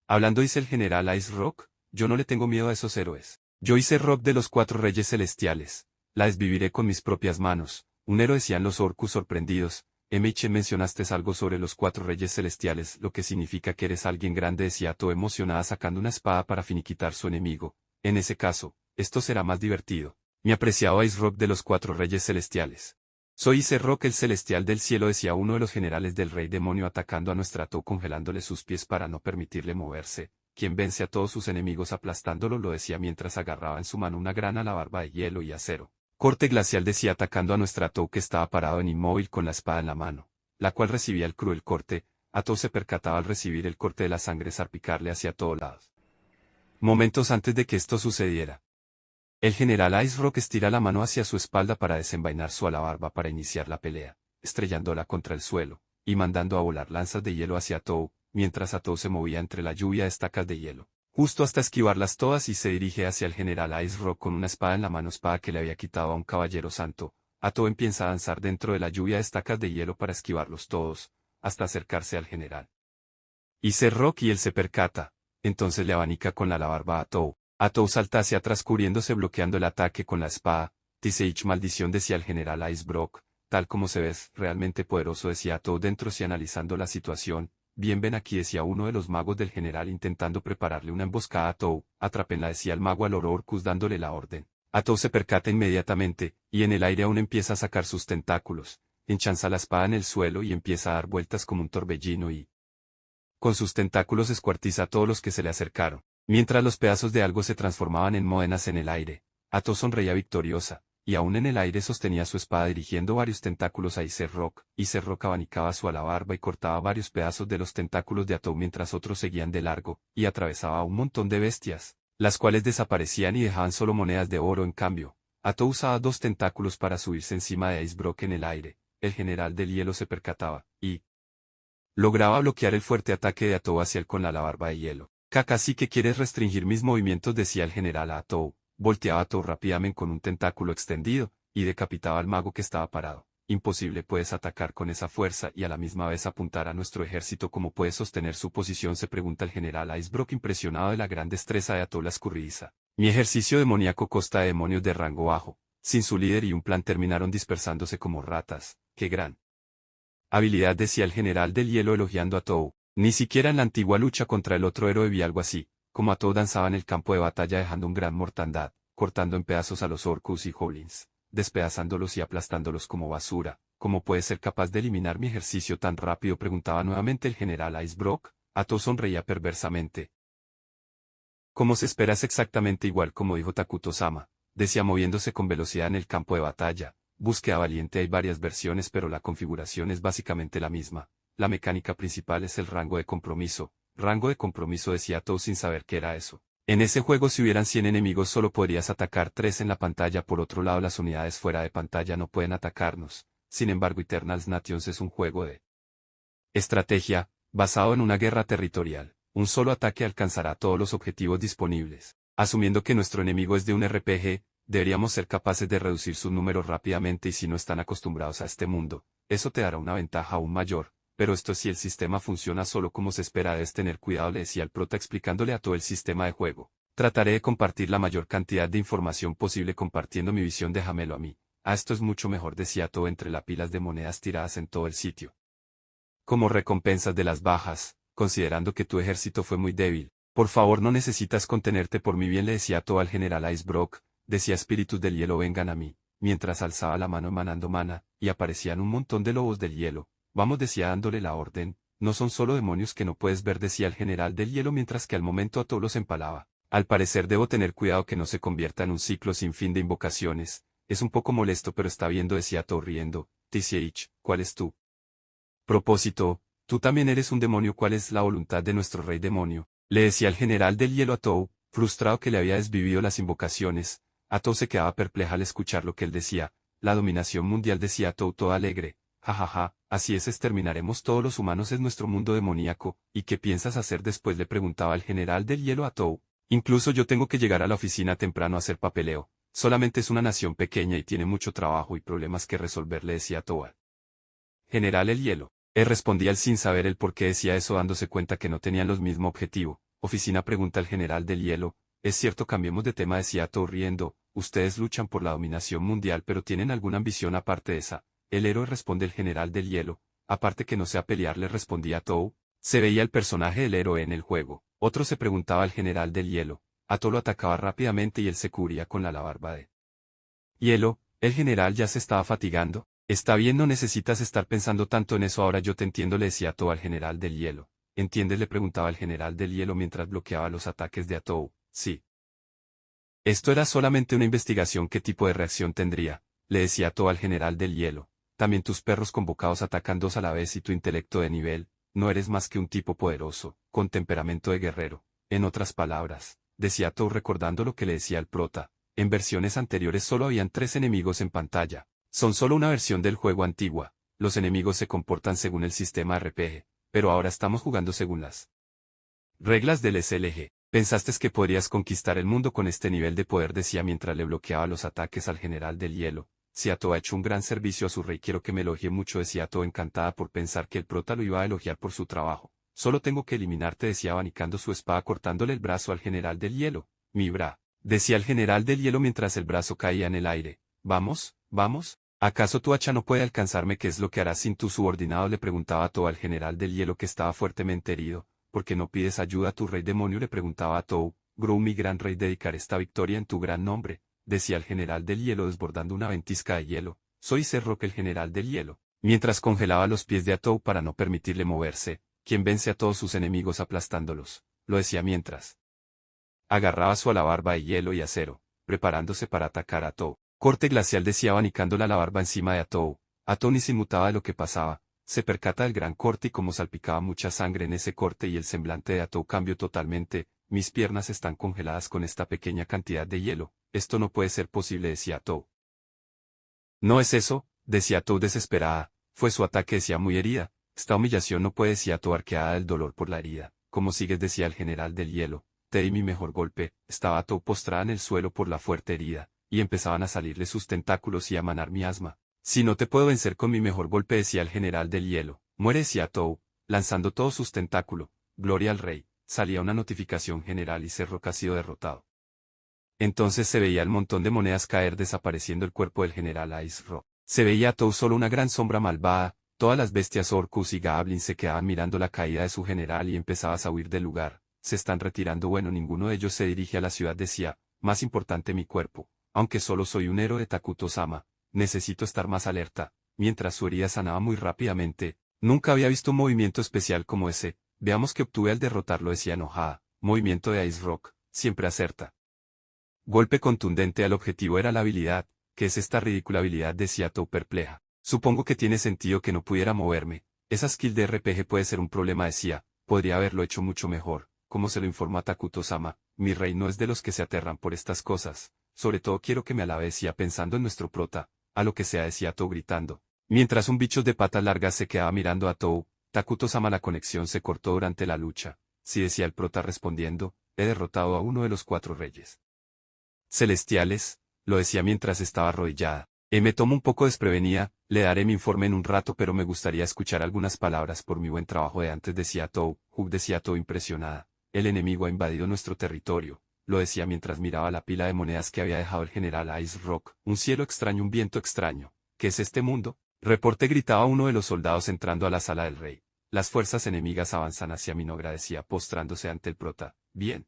hablando?, dice el general Icerock. Yo no le tengo miedo a esos héroes. Yo, Icerock de los 4 reyes celestiales, la desviviré con mis propias manos. Un héroe, decían los orcus sorprendidos. Eichemen, mencionaste algo sobre los 4 reyes celestiales, lo que significa que eres alguien grande, decía Ato emocionada sacando una espada para finiquitar su enemigo. En ese caso, esto será más divertido. Mi apreciado Icerock de los 4 reyes celestiales. Soy Icerock el celestial del cielo, decía uno de los generales del rey demonio atacando a nuestra Ato congelándole sus pies para no permitirle moverse. Quien vence a todos sus enemigos aplastándolo, lo decía mientras agarraba en su mano una gran alabarba de hielo y acero. Corte glacial, decía atacando a nuestra Ato que estaba parado en inmóvil con la espada en la mano, la cual recibía el cruel corte. Ato se percataba al recibir el corte de la sangre salpicarle hacia todos lados. Momentos antes de que esto sucediera, el general Icerock estira la mano hacia su espalda para desenvainar su alabarba para iniciar la pelea, estrellándola contra el suelo, y mandando a volar lanzas de hielo hacia Ato, mientras Ato se movía entre la lluvia de estacas de hielo, justo hasta esquivarlas todas, y se dirige hacia el general Icerock con una espada en la mano, espada que le había quitado a un caballero santo. Ato empieza a danzar dentro de la lluvia de estacas de hielo para esquivarlos todos, hasta acercarse al general Icerock, y él se percata. Entonces le abanica con la alabarba a Ato. Ato salta hacia atrás cubriéndose, bloqueando el ataque con la espada. Tiseich, maldición, decía el general Icebrook. Tal como se ves, realmente poderoso, decía Ato dentro y analizando la situación. Bien, ven aquí, decía uno de los magos del general intentando prepararle una emboscada a Ato. Atrápenla, decía el mago al oro Orcus dándole la orden. Ato se percata inmediatamente, y en el aire aún empieza a sacar sus tentáculos. Enchanza la espada en el suelo y empieza a dar vueltas como un torbellino y con sus tentáculos escuartiza a todos los que se le acercaron. Mientras los pedazos de algo se transformaban en monedas en el aire, Ato sonreía victoriosa, y aún en el aire sostenía su espada dirigiendo varios tentáculos a Iser Rock. Iser Rock abanicaba su alabarba y cortaba varios pedazos de los tentáculos de Atou mientras otros seguían de largo, y atravesaba a un montón de bestias, las cuales desaparecían y dejaban solo monedas de oro en cambio. Atou usaba 2 tentáculos para subirse encima de Icebrook en el aire. El general del hielo se percataba, y lograba bloquear el fuerte ataque de Atou hacia él con la alabarba de hielo. Casi que quieres restringir mis movimientos, decía el general a Atou. Volteaba a Atou rápidamente con un tentáculo extendido, y decapitaba al mago que estaba parado. Imposible, puedes atacar con esa fuerza y a la misma vez apuntar a nuestro ejército. ¿Cómo puedes sostener su posición?, se pregunta el general Icebrook impresionado de la gran destreza de Atou la escurridiza. Mi ejercicio demoníaco consta de demonios de rango bajo. Sin su líder y un plan terminaron dispersándose como ratas. ¡Qué gran habilidad!, decía el general del hielo elogiando a Atou. Ni siquiera en la antigua lucha contra el otro héroe vi algo así. Como Atou danzaba en el campo de batalla dejando un gran mortandad, cortando en pedazos a los orcus y goblins, despedazándolos y aplastándolos como basura. ¿Cómo puede ser capaz de eliminar mi ejercicio tan rápido?, preguntaba nuevamente el general Icebrook. Atou sonreía perversamente. Como se espera, es exactamente igual como dijo Takuto-sama, decía moviéndose con velocidad en el campo de batalla. Búsqueda valiente, hay varias versiones pero la configuración es básicamente la misma. La mecánica principal es el rango de compromiso. Rango de compromiso, decía Atou sin saber qué era eso. En ese juego si hubieran 100 enemigos solo podrías atacar 3 en la pantalla. Por otro lado, las unidades fuera de pantalla no pueden atacarnos. Sin embargo, Eternal Nations es un juego de estrategia, basado en una guerra territorial. Un solo ataque alcanzará todos los objetivos disponibles. Asumiendo que nuestro enemigo es de un RPG, deberíamos ser capaces de reducir sus números rápidamente, y si no están acostumbrados a este mundo, eso te dará una ventaja aún mayor. Pero esto es si el sistema funciona solo como se espera, debes tener cuidado, le decía el prota explicándole a todo el sistema de juego. Trataré de compartir la mayor cantidad de información posible compartiendo mi visión, déjamelo a mí. Esto es mucho mejor, decía todo entre las pilas de monedas tiradas en todo el sitio. Como recompensas de las bajas, considerando que tu ejército fue muy débil, por favor no necesitas contenerte por mi bien, le decía todo al general Icebrook. Decía: espíritus del hielo, vengan a mí, mientras alzaba la mano emanando mana, y aparecían un montón de lobos del hielo. Vamos, decía dándole la orden, no son solo demonios que no puedes ver, decía el general del hielo mientras que al momento a todos los empalaba. Al parecer debo tener cuidado que no se convierta en un ciclo sin fin de invocaciones. Es un poco molesto pero está viendo, decía todo riendo. TCH, ¿cuál es tu propósito? Tú también eres un demonio. ¿Cuál es la voluntad de nuestro rey demonio?, le decía el general del hielo a Tou, frustrado que le había desvivido las invocaciones. Atou se quedaba perpleja al escuchar lo que él decía. La dominación mundial, decía Atou todo alegre. Jajaja, así es, exterminaremos todos los humanos, es nuestro mundo demoníaco. ¿Y qué piensas hacer después?, le preguntaba el general del hielo a Atou. Incluso yo tengo que llegar a la oficina temprano a hacer papeleo. Solamente es una nación pequeña y tiene mucho trabajo y problemas que resolver, le decía Atou al general el hielo. Él respondía él sin saber el por qué decía eso, dándose cuenta que no tenían los mismo objetivo. Oficina, pregunta el general del hielo. Es cierto, cambiemos de tema, decía Atou riendo. Ustedes luchan por la dominación mundial pero ¿tienen alguna ambición aparte de esa? El héroe, responde el general del hielo. Aparte que no sea pelear, le respondía Atou. Se veía el personaje del héroe en el juego. Otro se preguntaba al general del hielo. Atou lo atacaba rápidamente y él se cubría con la alabarba de hielo. El general ya se estaba fatigando. Está bien, no necesitas estar pensando tanto en eso ahora, yo te entiendo, le decía Atou al general del hielo. ¿Entiendes?, le preguntaba el general del hielo mientras bloqueaba los ataques de Atou. Sí. Esto era solamente una investigación, ¿qué tipo de reacción tendría?, le decía Atou al general del hielo. También tus perros convocados atacan 2 a la vez y tu intelecto de nivel, no eres más que un tipo poderoso, con temperamento de guerrero. En otras palabras, decía Atou recordando lo que le decía el prota, en versiones anteriores solo habían 3 enemigos en pantalla. Son solo una versión del juego antigua, los enemigos se comportan según el sistema RPG, pero ahora estamos jugando según las reglas del SLG. Pensaste que podrías conquistar el mundo con este nivel de poder, decía mientras le bloqueaba los ataques al general del hielo. Si Atou ha hecho un gran servicio a su rey, quiero que me elogie mucho, decía Atou encantada por pensar que el prota lo iba a elogiar por su trabajo. Solo tengo que eliminarte, decía abanicando su espada cortándole el brazo al general del hielo. Mi bra, decía el general del hielo mientras el brazo caía en el aire. Vamos, vamos. ¿Acaso tu hacha no puede alcanzarme? ¿Qué es lo que harás sin tu subordinado?, le preguntaba Atou al general del hielo que estaba fuertemente herido. ¿Por qué no pides ayuda a tu rey demonio?, le preguntaba Atou. Grou, mi gran rey, dedicaré esta victoria en tu gran nombre, decía el general del hielo desbordando una ventisca de hielo. Soy Cerroque, el general del hielo, mientras congelaba los pies de Atou para no permitirle moverse, quien vence a todos sus enemigos aplastándolos, lo decía mientras agarraba su alabarba de hielo y acero, preparándose para atacar a Atou. Corte glacial, decía abanicándola la barba encima de Atou. Atou ni se inmutaba de lo que pasaba. Se percata del gran corte y como salpicaba mucha sangre en ese corte y el semblante de Atou cambió totalmente. Mis piernas están congeladas con esta pequeña cantidad de hielo. Esto no puede ser posible, decía Atou. No es eso, decía Atou desesperada. Fue su ataque, decía muy herida. Esta humillación no puede, decía Atou arqueada del dolor por la herida. ¿Cómo sigues?, decía el general del hielo. Te di mi mejor golpe. Estaba Atou postrada en el suelo por la fuerte herida, y empezaban a salirle sus tentáculos y a manar mi asma. Si no te puedo vencer con mi mejor golpe, decía el general del hielo. Muere, decía Atou, lanzando todos sus tentáculos. Gloria al rey. Salía una notificación general y Cerro ha sido derrotado. Entonces se veía el montón de monedas caer, desapareciendo el cuerpo del general Ice Rock. Se veía a Atou solo una gran sombra malvada. Todas las bestias Orcus y Goblins se quedaban mirando la caída de su general y empezabas a huir del lugar. Se están retirando. Bueno, ninguno de ellos se dirige a la ciudad, decía. Más importante mi cuerpo. Aunque solo soy un héroe de Takuto-sama, necesito estar más alerta. Mientras su herida sanaba muy rápidamente. Nunca había visto un movimiento especial como ese. Veamos que obtuve al derrotarlo, decía enojada. Movimiento de Ice Rock. Siempre acerta. Golpe contundente al objetivo. Era la habilidad. ¿Qué es esta ridícula habilidad?, decía Atou perpleja. Supongo que tiene sentido que no pudiera moverme. Esa skill de RPG puede ser un problema, decía. Podría haberlo hecho mucho mejor. Como se lo informó a Takuto-sama, mi rey no es de los que se aterran por estas cosas. Sobre todo quiero que me alabe, decía pensando en nuestro prota. A lo que sea, decía Atou gritando. Mientras un bicho de patas largas se quedaba mirando a Atou, Takuto-sama, la conexión se cortó durante la lucha. Sí, decía el prota respondiendo, he derrotado a uno de los 4 reyes celestiales, lo decía mientras estaba arrodillada. Me tomo un poco desprevenida, le daré mi informe en un rato, pero me gustaría escuchar algunas palabras por mi buen trabajo de antes, decía Atou. Decía Atou impresionada. El enemigo ha invadido nuestro territorio, lo decía mientras miraba la pila de monedas que había dejado el general Ice Rock. Un cielo extraño, un viento extraño. ¿Qué es este mundo? Reporte, gritaba uno de los soldados entrando a la sala del rey. Las fuerzas enemigas avanzan hacia Minogra, decía postrándose ante el prota. Bien.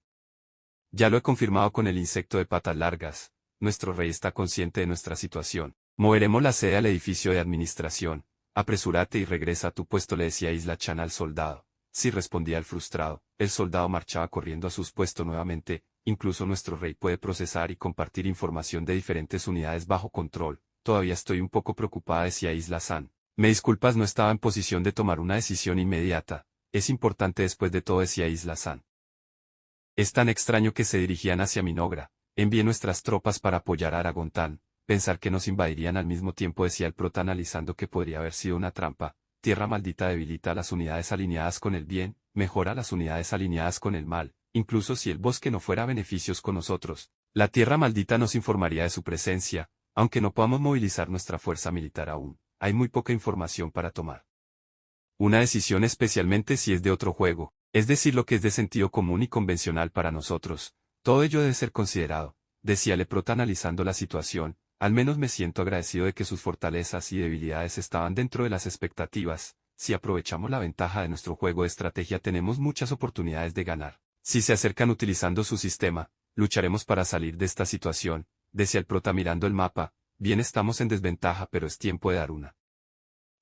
Ya lo he confirmado con el insecto de patas largas. Nuestro rey está consciente de nuestra situación. Moveremos la sede al edificio de administración. Apresúrate y regresa a tu puesto, le decía Isla-chan al soldado. Sí, respondía el frustrado. El soldado marchaba corriendo a su puesto nuevamente. Incluso nuestro rey puede procesar y compartir información de diferentes unidades bajo control. Todavía estoy un poco preocupada, decía Isla-san. Me disculpas, no estaba en posición de tomar una decisión inmediata. Es importante después de todo, decía Isla-san. Es tan extraño que se dirigían hacia Minogra. Envié nuestras tropas para apoyar a Aragontán. Pensar que nos invadirían al mismo tiempo, decía el prota analizando que podría haber sido una trampa. Tierra maldita debilita a las unidades alineadas con el bien, mejora a las unidades alineadas con el mal. Incluso si el bosque no fuera beneficios con nosotros, la tierra maldita nos informaría de su presencia, aunque no podamos movilizar nuestra fuerza militar aún. Hay muy poca información para tomar una decisión, especialmente si es de otro juego. Es decir, lo que es de sentido común y convencional para nosotros. Todo ello debe ser considerado, decía el prota analizando la situación. Al menos me siento agradecido de que sus fortalezas y debilidades estaban dentro de las expectativas. Si aprovechamos la ventaja de nuestro juego de estrategia, tenemos muchas oportunidades de ganar. Si se acercan utilizando su sistema, lucharemos para salir de esta situación, decía el prota mirando el mapa. Bien, estamos en desventaja, pero es tiempo de dar una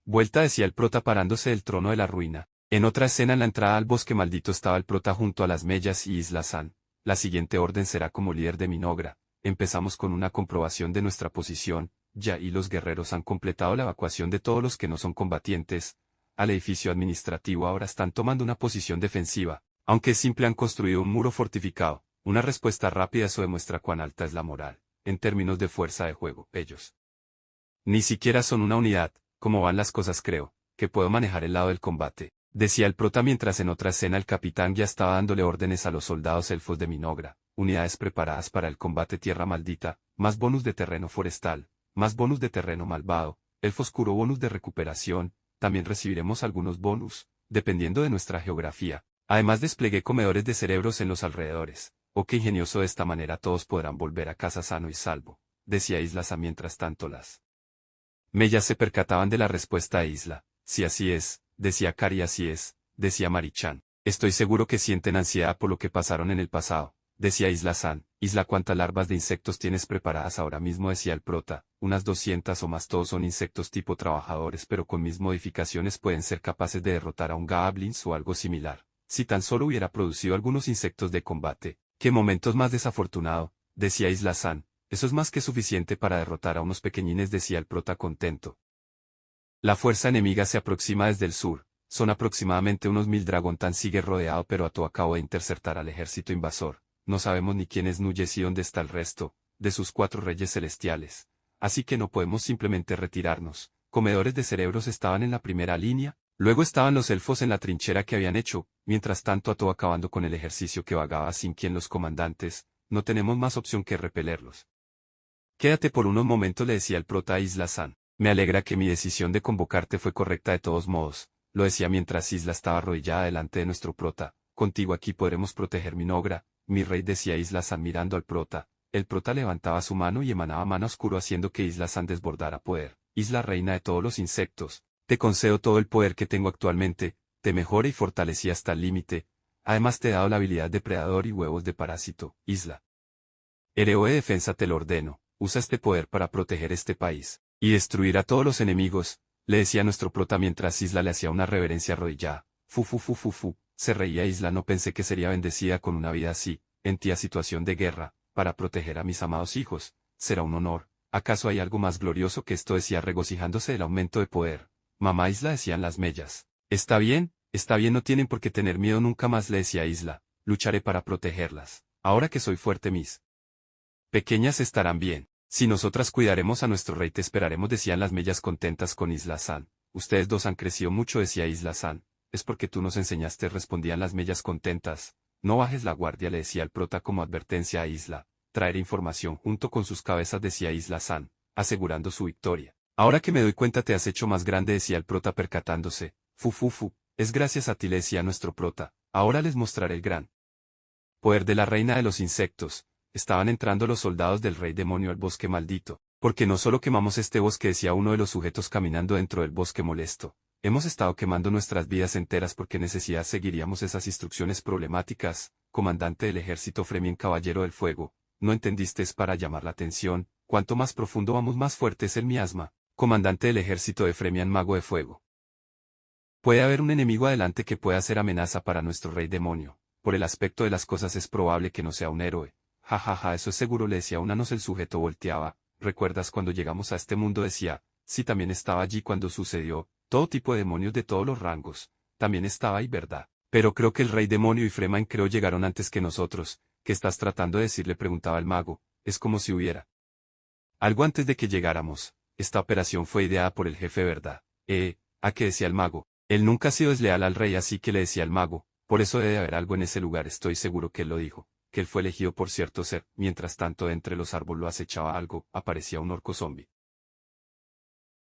vuelta, decía el prota parándose del trono de la ruina. En otra escena, en la entrada al bosque maldito, estaba el prota junto a las mellas y Isla-san. La siguiente orden será como líder de Minogra. Empezamos con una comprobación de nuestra posición. Ya y los guerreros han completado la evacuación de todos los que no son combatientes. Al edificio administrativo ahora están tomando una posición defensiva. Aunque es simple, han construido un muro fortificado. Una respuesta rápida, eso demuestra cuán alta es la moral. En términos de fuerza de juego, ellos ni siquiera son una unidad. Como van las cosas, creo que puedo manejar el lado del combate, decía el prota mientras en otra escena el capitán ya estaba dándole órdenes a los soldados elfos de Minogra. Unidades preparadas para el combate. Tierra maldita, más bonus de terreno forestal, más bonus de terreno malvado, elfo oscuro, bonus de recuperación. También recibiremos algunos bonus, dependiendo de nuestra geografía. Además desplegué comedores de cerebros en los alrededores. Oh, qué ingenioso, de esta manera todos podrán volver a casa sano y salvo, decía Isla-san mientras tanto las mellas se percataban de la respuesta de Isla. Si así es, decía Kari. Así es, decía Marichan. Estoy seguro que sienten ansiedad por lo que pasaron en el pasado, decía Isla-san. Isla, ¿cuántas larvas de insectos tienes preparadas ahora mismo?, decía el prota. Unas 200 o más. Todos son insectos tipo trabajadores, pero con mis modificaciones pueden ser capaces de derrotar a un goblins o algo similar. Si tan solo hubiera producido algunos insectos de combate. Qué momentos más desafortunado, decía Isla-san. Eso es más que suficiente para derrotar a unos pequeñines, decía el prota contento. La fuerza enemiga se aproxima desde el sur, son aproximadamente unos 1000 Dragontan sigue rodeado, pero Ato acabó de interceptar al ejército invasor. No sabemos ni quién es Nuyes y dónde está el resto de sus 4 reyes celestiales. Así que no podemos simplemente retirarnos. Comedores de cerebros estaban en la primera línea, luego estaban los elfos en la trinchera que habían hecho, mientras tanto Ato acabando con el ejercicio que vagaba sin quien los comandantes, no tenemos más opción que repelerlos. Quédate por unos momentos, le decía el prota a Isla San. Me alegra que mi decisión de convocarte fue correcta de todos modos, lo decía mientras Isla estaba arrodillada delante de nuestro prota. Contigo aquí podremos proteger mi nogra, mi rey, decía Isla San mirando al prota. El prota levantaba su mano y emanaba mana oscuro haciendo que Isla San desbordara poder. Isla reina de todos los insectos, te concedo todo el poder que tengo actualmente, te mejora y fortalecí hasta el límite. Además te he dado la habilidad de predador y huevos de parásito. Isla héroe de defensa, te lo ordeno, usa este poder para proteger este país y destruir a todos los enemigos, le decía nuestro prota mientras Isla le hacía una reverencia arrodillada. Fu, se reía Isla, no pensé que sería bendecida con una vida así, en tía situación de guerra, para proteger a mis amados hijos, será un honor. ¿Acaso hay algo más glorioso que esto?, decía regocijándose del aumento de poder. Mamá Isla, decían las mellas. Está bien, no tienen por qué tener miedo nunca más, le decía Isla, lucharé para protegerlas. Ahora que soy fuerte, mis pequeñas estarán bien. Si nosotras cuidaremos a nuestro rey, te esperaremos, decían las mellas contentas con Isla San. Ustedes dos han crecido mucho, decía Isla San. Es porque tú nos enseñaste, respondían las mellas contentas. No bajes la guardia, le decía el prota como advertencia a Isla. Traer información junto con sus cabezas, decía Isla San, asegurando su victoria. Ahora que me doy cuenta te has hecho más grande, decía el prota percatándose. Es gracias a ti, le decía nuestro prota. Ahora les mostraré el gran poder de la reina de los insectos. Estaban entrando los soldados del rey demonio al bosque maldito. Porque no solo quemamos este bosque, decía uno de los sujetos caminando dentro del bosque molesto. Hemos estado quemando nuestras vidas enteras porque necesidad seguiríamos esas instrucciones problemáticas. Comandante del ejército Fremien, caballero del fuego. No entendiste, es para llamar la atención. Cuanto más profundo vamos, más fuerte es el miasma. Comandante del ejército de Fremian, mago de fuego. Puede haber un enemigo adelante que pueda ser amenaza para nuestro rey demonio. Por el aspecto de las cosas es probable que no sea un héroe. Eso es seguro, le decía Unanos. El sujeto volteaba. ¿Recuerdas cuando llegamos a este mundo?, decía. Sí, también estaba allí cuando sucedió. Todo tipo de demonios de todos los rangos. También estaba ahí, ¿verdad? Pero creo que el rey demonio y Fremen creo llegaron antes que nosotros. ¿Qué estás tratando de decir?, le preguntaba el mago. Es como si hubiera algo antes de que llegáramos. Esta operación fue ideada por el jefe, ¿verdad? ¿A qué?, decía el mago. Él nunca ha sido desleal al rey, así que, le decía el mago. Por eso debe haber algo en ese lugar, estoy seguro que él lo dijo. Que él fue elegido por cierto ser. Mientras tanto, entre los árboles lo acechaba algo. Aparecía un orco zombie.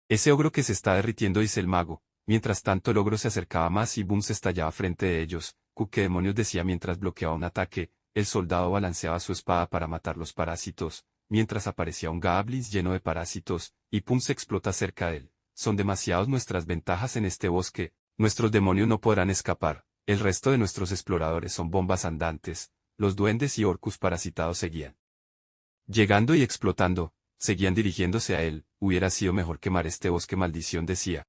Ese ogro que se está derritiendo, dice el mago. Mientras tanto el ogro se acercaba más y boom, se estallaba frente de ellos. ¿Qué demonios?, decía mientras bloqueaba un ataque. El soldado balanceaba su espada para matar los parásitos. Mientras aparecía un goblins lleno de parásitos, y pum, se explota cerca de él. Son demasiadas nuestras ventajas en este bosque. Nuestros demonios no podrán escapar. El resto de nuestros exploradores son bombas andantes. Los duendes y orcus parasitados seguían llegando y explotando, seguían dirigiéndose a él. Hubiera sido mejor quemar este bosque, maldición, decía.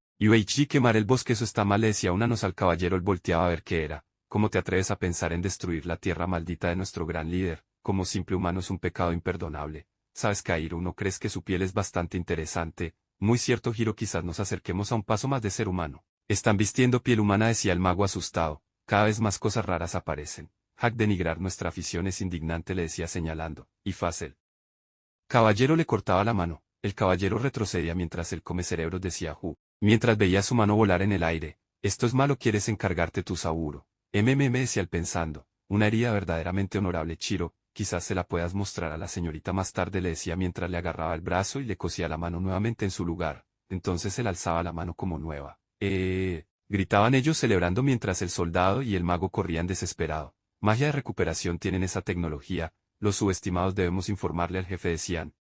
Quemar el bosque, eso está mal, le decía Unanos al caballero. Él volteaba a ver qué era. ¿Cómo te atreves a pensar en destruir la tierra maldita de nuestro gran líder? Como simple humano es un pecado imperdonable. ¿Sabes, Kairo? ¿No crees que su piel es bastante interesante? Muy cierto, Hiro, quizás nos acerquemos a un paso más de ser humano. Están vistiendo piel humana, decía el mago asustado. Cada vez más cosas raras aparecen. Denigrar nuestra afición es indignante, le decía señalando. Y fácil. Caballero le cortaba la mano. El caballero retrocedía mientras el come cerebros, decía mientras veía su mano volar en el aire. Esto es malo, ¿quieres encargarte tú, Saburo? Decía él pensando. Una herida verdaderamente honorable, Chiro. Quizás se la puedas mostrar a la señorita más tarde, le decía mientras le agarraba el brazo y le cosía la mano nuevamente en su lugar. Entonces él alzaba la mano como nueva. Gritaban ellos celebrando mientras el soldado y el mago corrían desesperado. Magia de recuperación, tienen esa tecnología. Los subestimados debemos informarle al jefe, decían.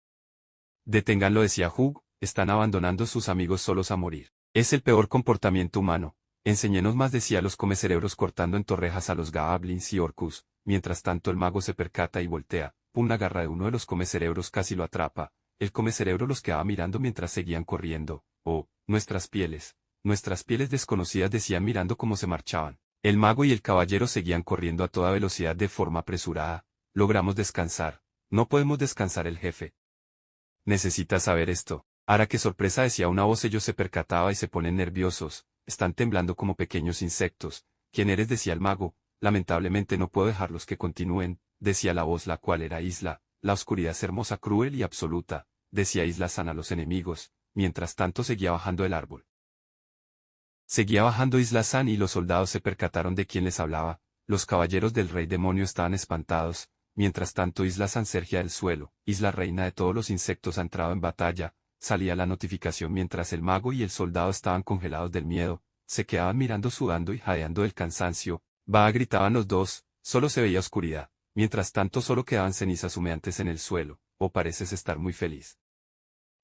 Deténganlo, decía Hugh, están abandonando sus amigos solos a morir. Es el peor comportamiento humano. Enséñenos más, decía los comecerebros cortando en torrejas a los goblins y orcus. Mientras tanto el mago se percata y voltea. Una garra de uno de los comecerebros casi lo atrapa. El comecerebro los quedaba mirando mientras seguían corriendo. Oh, nuestras pieles desconocidas, decían mirando cómo se marchaban. El mago y el caballero seguían corriendo a toda velocidad de forma apresurada. Logramos descansar. No podemos descansar, el jefe necesitas saber esto. Ara, qué sorpresa, decía una voz. Ellos se percataba y se ponen nerviosos, están temblando como pequeños insectos. ¿Quién eres?, decía el mago. Lamentablemente no puedo dejarlos que continúen, decía la voz, la cual era Isla. La oscuridad es hermosa, cruel y absoluta, decía Isla San a los enemigos. Mientras tanto seguía bajando el árbol. Seguía bajando Isla San y los soldados se percataron de quién les hablaba. Los caballeros del rey demonio estaban espantados. Mientras tanto Isla San surgía del suelo. Isla reina de todos los insectos ha entrado en batalla. Salía la notificación mientras el mago y el soldado estaban congelados del miedo. Se quedaban mirando, sudando y jadeando del cansancio. Va, gritaban los dos. Solo se veía oscuridad. Mientras tanto solo quedaban cenizas humeantes en el suelo. Oh, pareces estar muy feliz.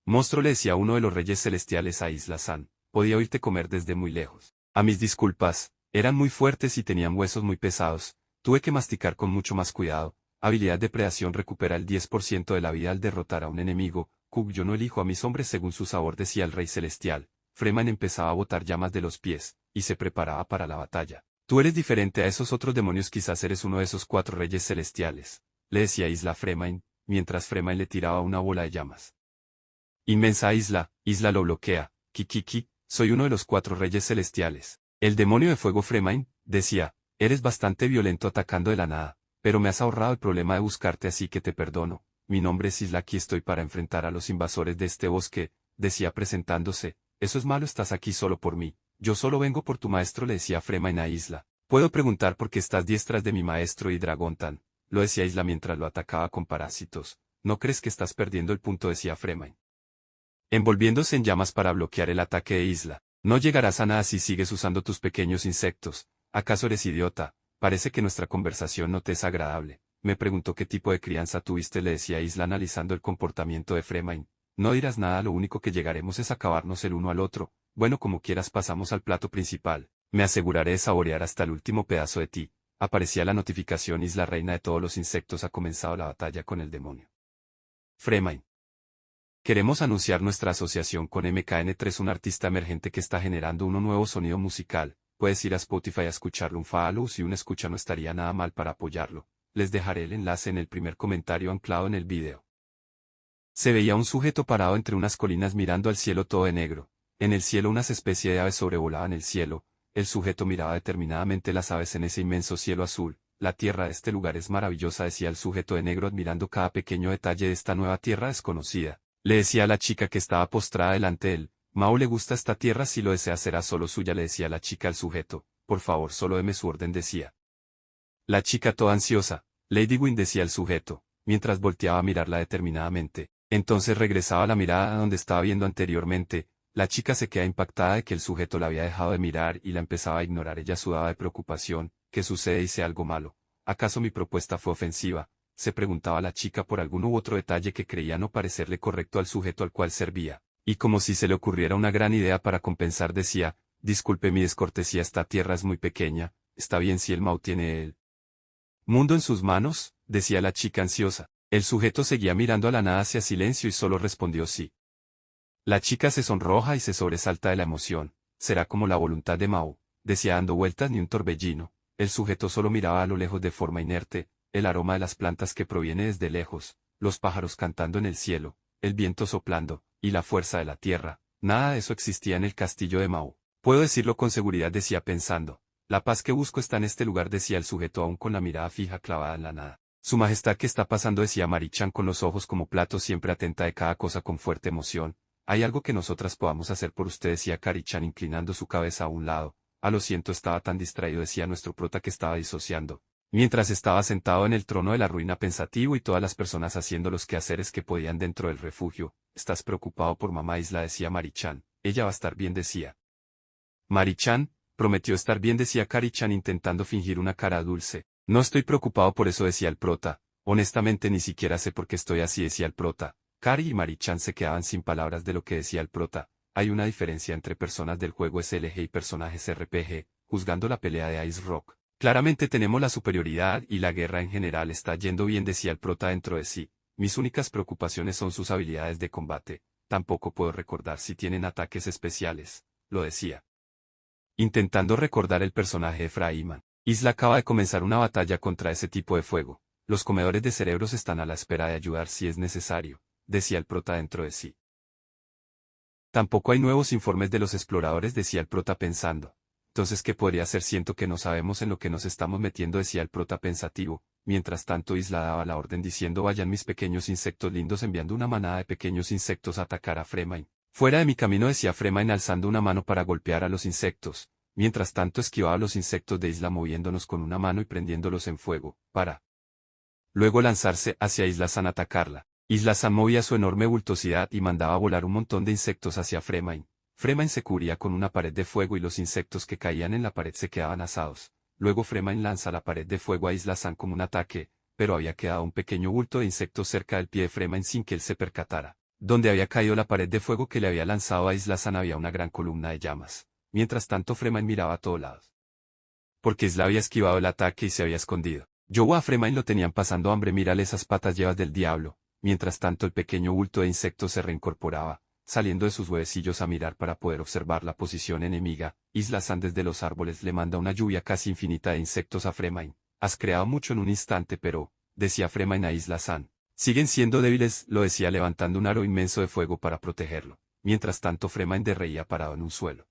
Monstruo, le decía uno de los reyes celestiales a Isla San. Podía oírte comer desde muy lejos. A mis disculpas, eran muy fuertes y tenían huesos muy pesados. Tuve que masticar con mucho más cuidado. Habilidad de predación, recupera el 10% de la vida al derrotar a un enemigo. Yo no elijo a mis hombres según su sabor, decía el rey celestial. Freeman empezaba a botar llamas de los pies, y se preparaba para la batalla. Tú eres diferente a esos otros demonios, quizás eres uno de esos 4 reyes celestiales, le decía Isla a Freeman, mientras Freeman le tiraba una bola de llamas. Inmensa Isla, Isla lo bloquea. Kikiki, soy uno de los 4 reyes celestiales. El demonio de fuego, Freeman, decía, eres bastante violento atacando de la nada, pero me has ahorrado el problema de buscarte, así que te perdono. Mi nombre es Isla, aquí estoy para enfrentar a los invasores de este bosque, decía presentándose. Eso es malo, estás aquí solo por mí. Yo solo vengo por tu maestro, le decía Freeman a Isla. Puedo preguntar por qué estás diestras de mi maestro y Dragontan, lo decía Isla mientras lo atacaba con parásitos. ¿No crees que estás perdiendo el punto?, decía Freeman, envolviéndose en llamas para bloquear el ataque de Isla. No llegarás a nada si sigues usando tus pequeños insectos. ¿Acaso eres idiota? Parece que nuestra conversación no te es agradable. Me preguntó qué tipo de crianza tuviste, le decía Isla analizando el comportamiento de Freeman. No dirás nada, lo único que llegaremos es acabarnos el uno al otro. Bueno, como quieras, pasamos al plato principal. Me aseguraré de saborear hasta el último pedazo de ti. Aparecía la notificación: Isla reina de todos los insectos ha comenzado la batalla con el demonio. Freeman. Queremos anunciar nuestra asociación con MKN3, un artista emergente que está generando un nuevo sonido musical. Puedes ir a Spotify a escucharlo. Un follow si una escucha no estaría nada mal para apoyarlo. Les dejaré el enlace en el primer comentario anclado en el video. Se veía un sujeto parado entre unas colinas mirando al cielo todo de negro. En el cielo unas especies de aves sobrevolaban el cielo. El sujeto miraba determinadamente las aves en ese inmenso cielo azul. La tierra de este lugar es maravillosa, decía el sujeto de negro admirando cada pequeño detalle de esta nueva tierra desconocida. Le decía a la chica que estaba postrada delante de él. Mao le gusta esta tierra, si lo desea será solo suya, le decía la chica al sujeto. Por favor, solo deme su orden, decía la chica toda ansiosa. Lady Win, decía el sujeto, mientras volteaba a mirarla determinadamente. Entonces regresaba la mirada a donde estaba viendo anteriormente. La chica se queda impactada de que el sujeto la había dejado de mirar y la empezaba a ignorar. Ella sudaba de preocupación. ¿Qué sucede? ¿Hice algo malo? ¿Acaso mi propuesta fue ofensiva? Se preguntaba la chica por algún u otro detalle que creía no parecerle correcto al sujeto al cual servía. Y como si se le ocurriera una gran idea para compensar, decía: disculpe mi descortesía, esta tierra es muy pequeña. ¿Está bien si el Mao tiene el mundo en sus manos?, decía la chica ansiosa. El sujeto seguía mirando a la nada, hacia silencio, y solo respondió sí. La chica se sonroja y se sobresalta de la emoción. Será como la voluntad de Mao, decía dando vueltas ni un torbellino. El sujeto solo miraba a lo lejos de forma inerte, el aroma de las plantas que proviene desde lejos, los pájaros cantando en el cielo, el viento soplando, y la fuerza de la tierra. Nada de eso existía en el castillo de Mao. Puedo decirlo con seguridad, decía pensando. La paz que busco está en este lugar, decía el sujeto aún con la mirada fija clavada en la nada. Su majestad, ¿qué está pasando?, decía Marichan con los ojos como platos, siempre atenta de cada cosa con fuerte emoción. ¿Hay algo que nosotras podamos hacer por usted?, decía Karichan inclinando su cabeza a un lado. Lo siento, estaba tan distraído, decía nuestro prota, que estaba disociando. Mientras estaba sentado en el trono de la ruina pensativo y todas las personas haciendo los quehaceres que podían dentro del refugio. ¿Estás preocupado por mamá Isla?, decía Marichan. Ella va a estar bien, decía Marichan. Prometió estar bien, decía Karichan intentando fingir una cara dulce. No estoy preocupado por eso, decía el prota. Honestamente ni siquiera sé por qué estoy así, decía el prota. Kari y Marichan se quedaban sin palabras de lo que decía el prota. Hay una diferencia entre personas del juego SLG y personajes RPG, juzgando la pelea de Ice Rock. Claramente tenemos la superioridad y la guerra en general está yendo bien, decía el prota dentro de sí. Mis únicas preocupaciones son sus habilidades de combate. Tampoco puedo recordar si tienen ataques especiales, lo decía, intentando recordar el personaje de Freeman. Isla acaba de comenzar una batalla contra ese tipo de fuego. Los comedores de cerebros están a la espera de ayudar si es necesario. decía el prota dentro de sí. Tampoco hay nuevos informes de los exploradores, decía el prota pensando. Entonces, ¿qué podría ser? Siento que no sabemos en lo que nos estamos metiendo, decía el prota pensativo. Mientras tanto, Isla daba la orden diciendo: vayan mis pequeños insectos lindos, enviando una manada de pequeños insectos a atacar a Freeman. Fuera de mi camino, decía Freeman alzando una mano para golpear a los insectos. Mientras tanto esquivaba los insectos de Isla moviéndonos con una mano y prendiéndolos en fuego, para luego lanzarse hacia Isla San a atacarla. Isla San movía su enorme bultosidad y mandaba volar un montón de insectos hacia Freeman. Freeman se cubría con una pared de fuego y los insectos que caían en la pared se quedaban asados. Luego Freeman lanza la pared de fuego a Isla San como un ataque, pero había quedado un pequeño bulto de insectos cerca del pie de Freeman sin que él se percatara. Donde había caído la pared de fuego que le había lanzado a Isla San había una gran columna de llamas. Mientras tanto Freeman miraba a todos lados. Porque Isla había esquivado el ataque y se había escondido. Joe a Freeman lo tenían pasando hambre. Mírale esas patas llevas del diablo. Mientras tanto el pequeño bulto de insectos se reincorporaba, saliendo de sus huevecillos a mirar para poder observar la posición enemiga. Isla San desde los árboles le manda una lluvia casi infinita de insectos a Freeman. Has creado mucho en un instante, pero, decía Freeman a Isla San, siguen siendo débiles, lo decía levantando un aro inmenso de fuego para protegerlo. Mientras tanto Freeman reía parado en un suelo,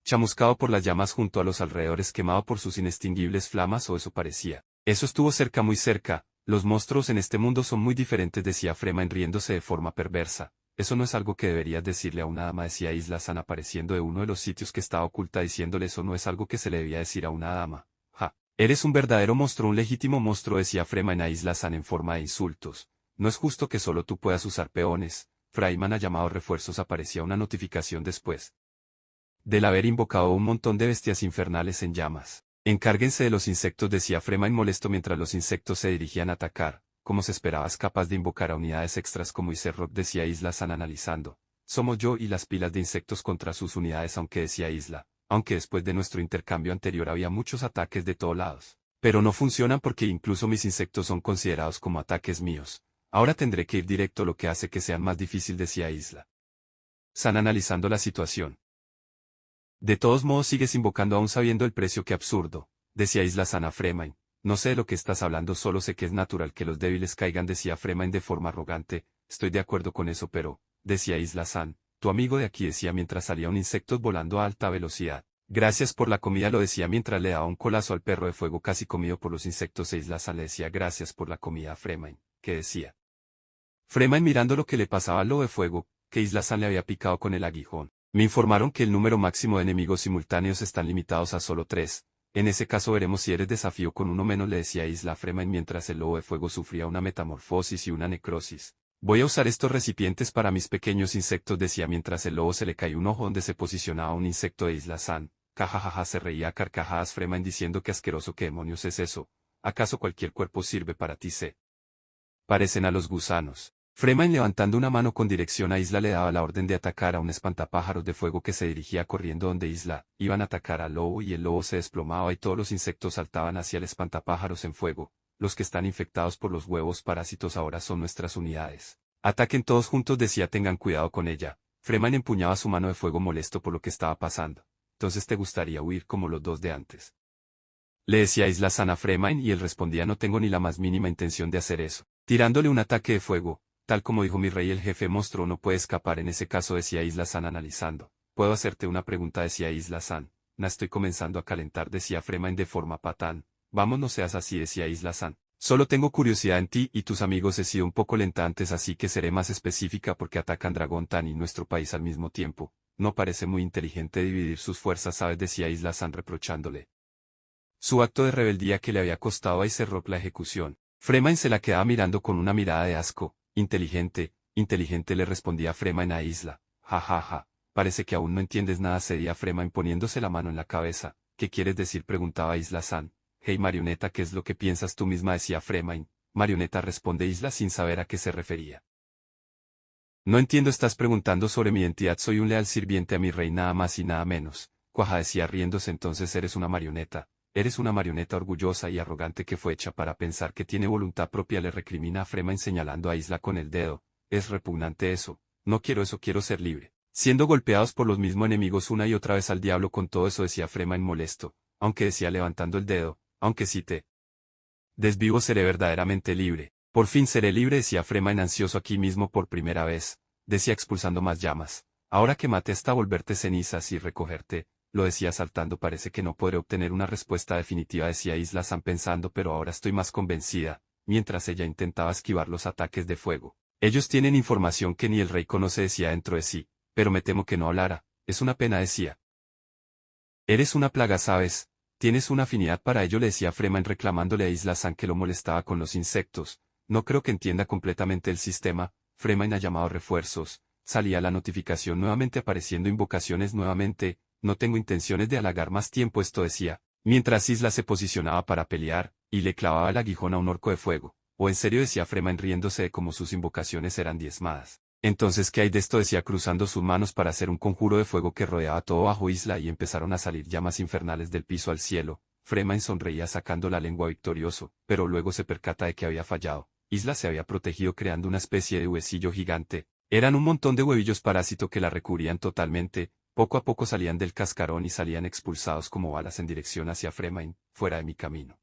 chamuscado por las llamas junto a los alrededores, quemado por sus inextinguibles flamas, o eso parecía. Eso estuvo cerca, muy cerca. Los monstruos en este mundo son muy diferentes, decía Freeman riéndose de forma perversa. Eso no es algo que deberías decirle a una dama, decía Isla San apareciendo de uno de los sitios que estaba oculta diciéndole: eso no es algo que se le debía decir a una dama. Ja. Eres un verdadero monstruo, un legítimo monstruo, decía Freeman a Isla San en forma de insultos. No es justo que solo tú puedas usar peones. Freeman ha llamado refuerzos, aparecía una notificación después del haber invocado un montón de bestias infernales en llamas. Encárguense de los insectos, decía Freeman molesto mientras los insectos se dirigían a atacar. Como se esperaba, es capaz de invocar a unidades extras como Rock, decía Isla San analizando. Somos yo y las pilas de insectos contra sus unidades, aunque decía Isla, aunque después de nuestro intercambio anterior había muchos ataques de todos lados. Pero no funcionan porque incluso mis insectos son considerados como ataques míos. Ahora tendré que ir directo, lo que hace que sean más difícil, decía Isla San analizando la situación. De todos modos sigues invocando aún sabiendo el precio. Qué absurdo, decía Isla San a Freeman. No sé de lo que estás hablando, solo sé que es natural que los débiles caigan, decía Freeman de forma arrogante. Estoy de acuerdo con eso, pero, decía Isla San, tu amigo de aquí, decía mientras salía un insecto volando a alta velocidad. Gracias por la comida, lo decía mientras le daba un colazo al perro de fuego casi comido por los insectos, e Isla San le decía gracias por la comida a Freeman. ¿Qué decía Freeman mirando lo que le pasaba al lobo de fuego? Que Isla San le había picado con el aguijón. Me informaron que el número máximo de enemigos simultáneos están limitados a solo 3. En ese caso veremos si eres desafío con uno menos, le decía Isla Freeman mientras el lobo de fuego sufría una metamorfosis y una necrosis. Voy a usar estos recipientes para mis pequeños insectos, decía mientras el lobo se le caía un ojo donde se posicionaba un insecto de Isla San. Cajajaja, se reía a carcajadas Freeman diciendo: qué asqueroso, qué demonios es eso. ¿Acaso cualquier cuerpo sirve para ti? Se parecen a los gusanos. Freeman levantando una mano con dirección a Isla le daba la orden de atacar a un espantapájaros de fuego que se dirigía corriendo donde Isla. Iban a atacar al lobo y el lobo se desplomaba y todos los insectos saltaban hacia el espantapájaros en fuego. Los que están infectados por los huevos parásitos ahora son nuestras unidades. Ataquen todos juntos, decía, tengan cuidado con ella. Freeman empuñaba su mano de fuego molesto por lo que estaba pasando. Entonces te gustaría huir como los dos de antes, le decía Isla San a Freeman, y él respondía: no tengo ni la más mínima intención de hacer eso. Tirándole un ataque de fuego. Tal como dijo mi rey, el jefe monstruo no puede escapar en ese caso, decía Isla San analizando. ¿Puedo hacerte una pregunta?, decía Isla San. No estoy comenzando a calentar, decía Freeman de forma patán. Vamos, no seas así, decía Isla San. Solo tengo curiosidad en ti y tus amigos. He sido un poco lenta antes, así que seré más específica porque atacan Dragón Tan y nuestro país al mismo tiempo. No parece muy inteligente dividir sus fuerzas, ¿sabes?, decía Isla San reprochándole su acto de rebeldía que le había costado a Rock la ejecución. Freeman se la quedaba mirando con una mirada de asco. Inteligente, inteligente, le respondía Freeman a Isla. Ja ja ja, parece que aún no entiendes nada, cedía Freeman poniéndose la mano en la cabeza. ¿Qué quieres decir?, preguntaba Isla San. Hey marioneta, ¿qué es lo que piensas tú misma?, decía Freeman. Marioneta, responde Isla sin saber a qué se refería. No entiendo, estás preguntando sobre mi identidad. Soy un leal sirviente a mi rey, nada más y nada menos. Cuaja, decía riéndose. Entonces eres una marioneta. Eres una marioneta orgullosa y arrogante que fue hecha para pensar que tiene voluntad propia, le recrimina a Freeman señalando a Isla con el dedo. Es repugnante eso. No quiero eso, quiero ser libre. Siendo golpeados por los mismos enemigos una y otra vez, al diablo con todo eso, decía Freeman molesto. Aunque, decía levantando el dedo, aunque si te desvivo seré verdaderamente libre. Por fin seré libre, decía Freeman ansioso aquí mismo por primera vez, decía expulsando más llamas. Ahora que mate hasta volverte cenizas y recogerte, lo decía saltando. Parece que no podré obtener una respuesta definitiva, decía Isla San pensando, pero ahora estoy más convencida, mientras ella intentaba esquivar los ataques de fuego. Ellos tienen información que ni el rey conoce, decía dentro de sí, pero me temo que no hablara, es una pena, decía. Eres una plaga, ¿sabes? Tienes una afinidad para ello, le decía Freeman reclamándole a Isla San que lo molestaba con los insectos. No creo que entienda completamente el sistema. Freeman ha llamado refuerzos. Salía la notificación nuevamente apareciendo invocaciones nuevamente. No tengo intenciones de halagar más tiempo, esto decía, mientras Isla se posicionaba para pelear, y le clavaba el aguijón a un orco de fuego. O en serio, decía Freeman riéndose de cómo sus invocaciones eran diezmadas. Entonces, ¿qué hay de esto?, decía cruzando sus manos para hacer un conjuro de fuego que rodeaba todo bajo Isla y empezaron a salir llamas infernales del piso al cielo. Freeman sonreía sacando la lengua victorioso, pero luego se percata de que había fallado. Isla se había protegido creando una especie de huesillo gigante. Eran un montón de huevillos parásito que la recubrían totalmente. Poco a poco salían del cascarón y salían expulsados como balas en dirección hacia Freeman, fuera de mi camino.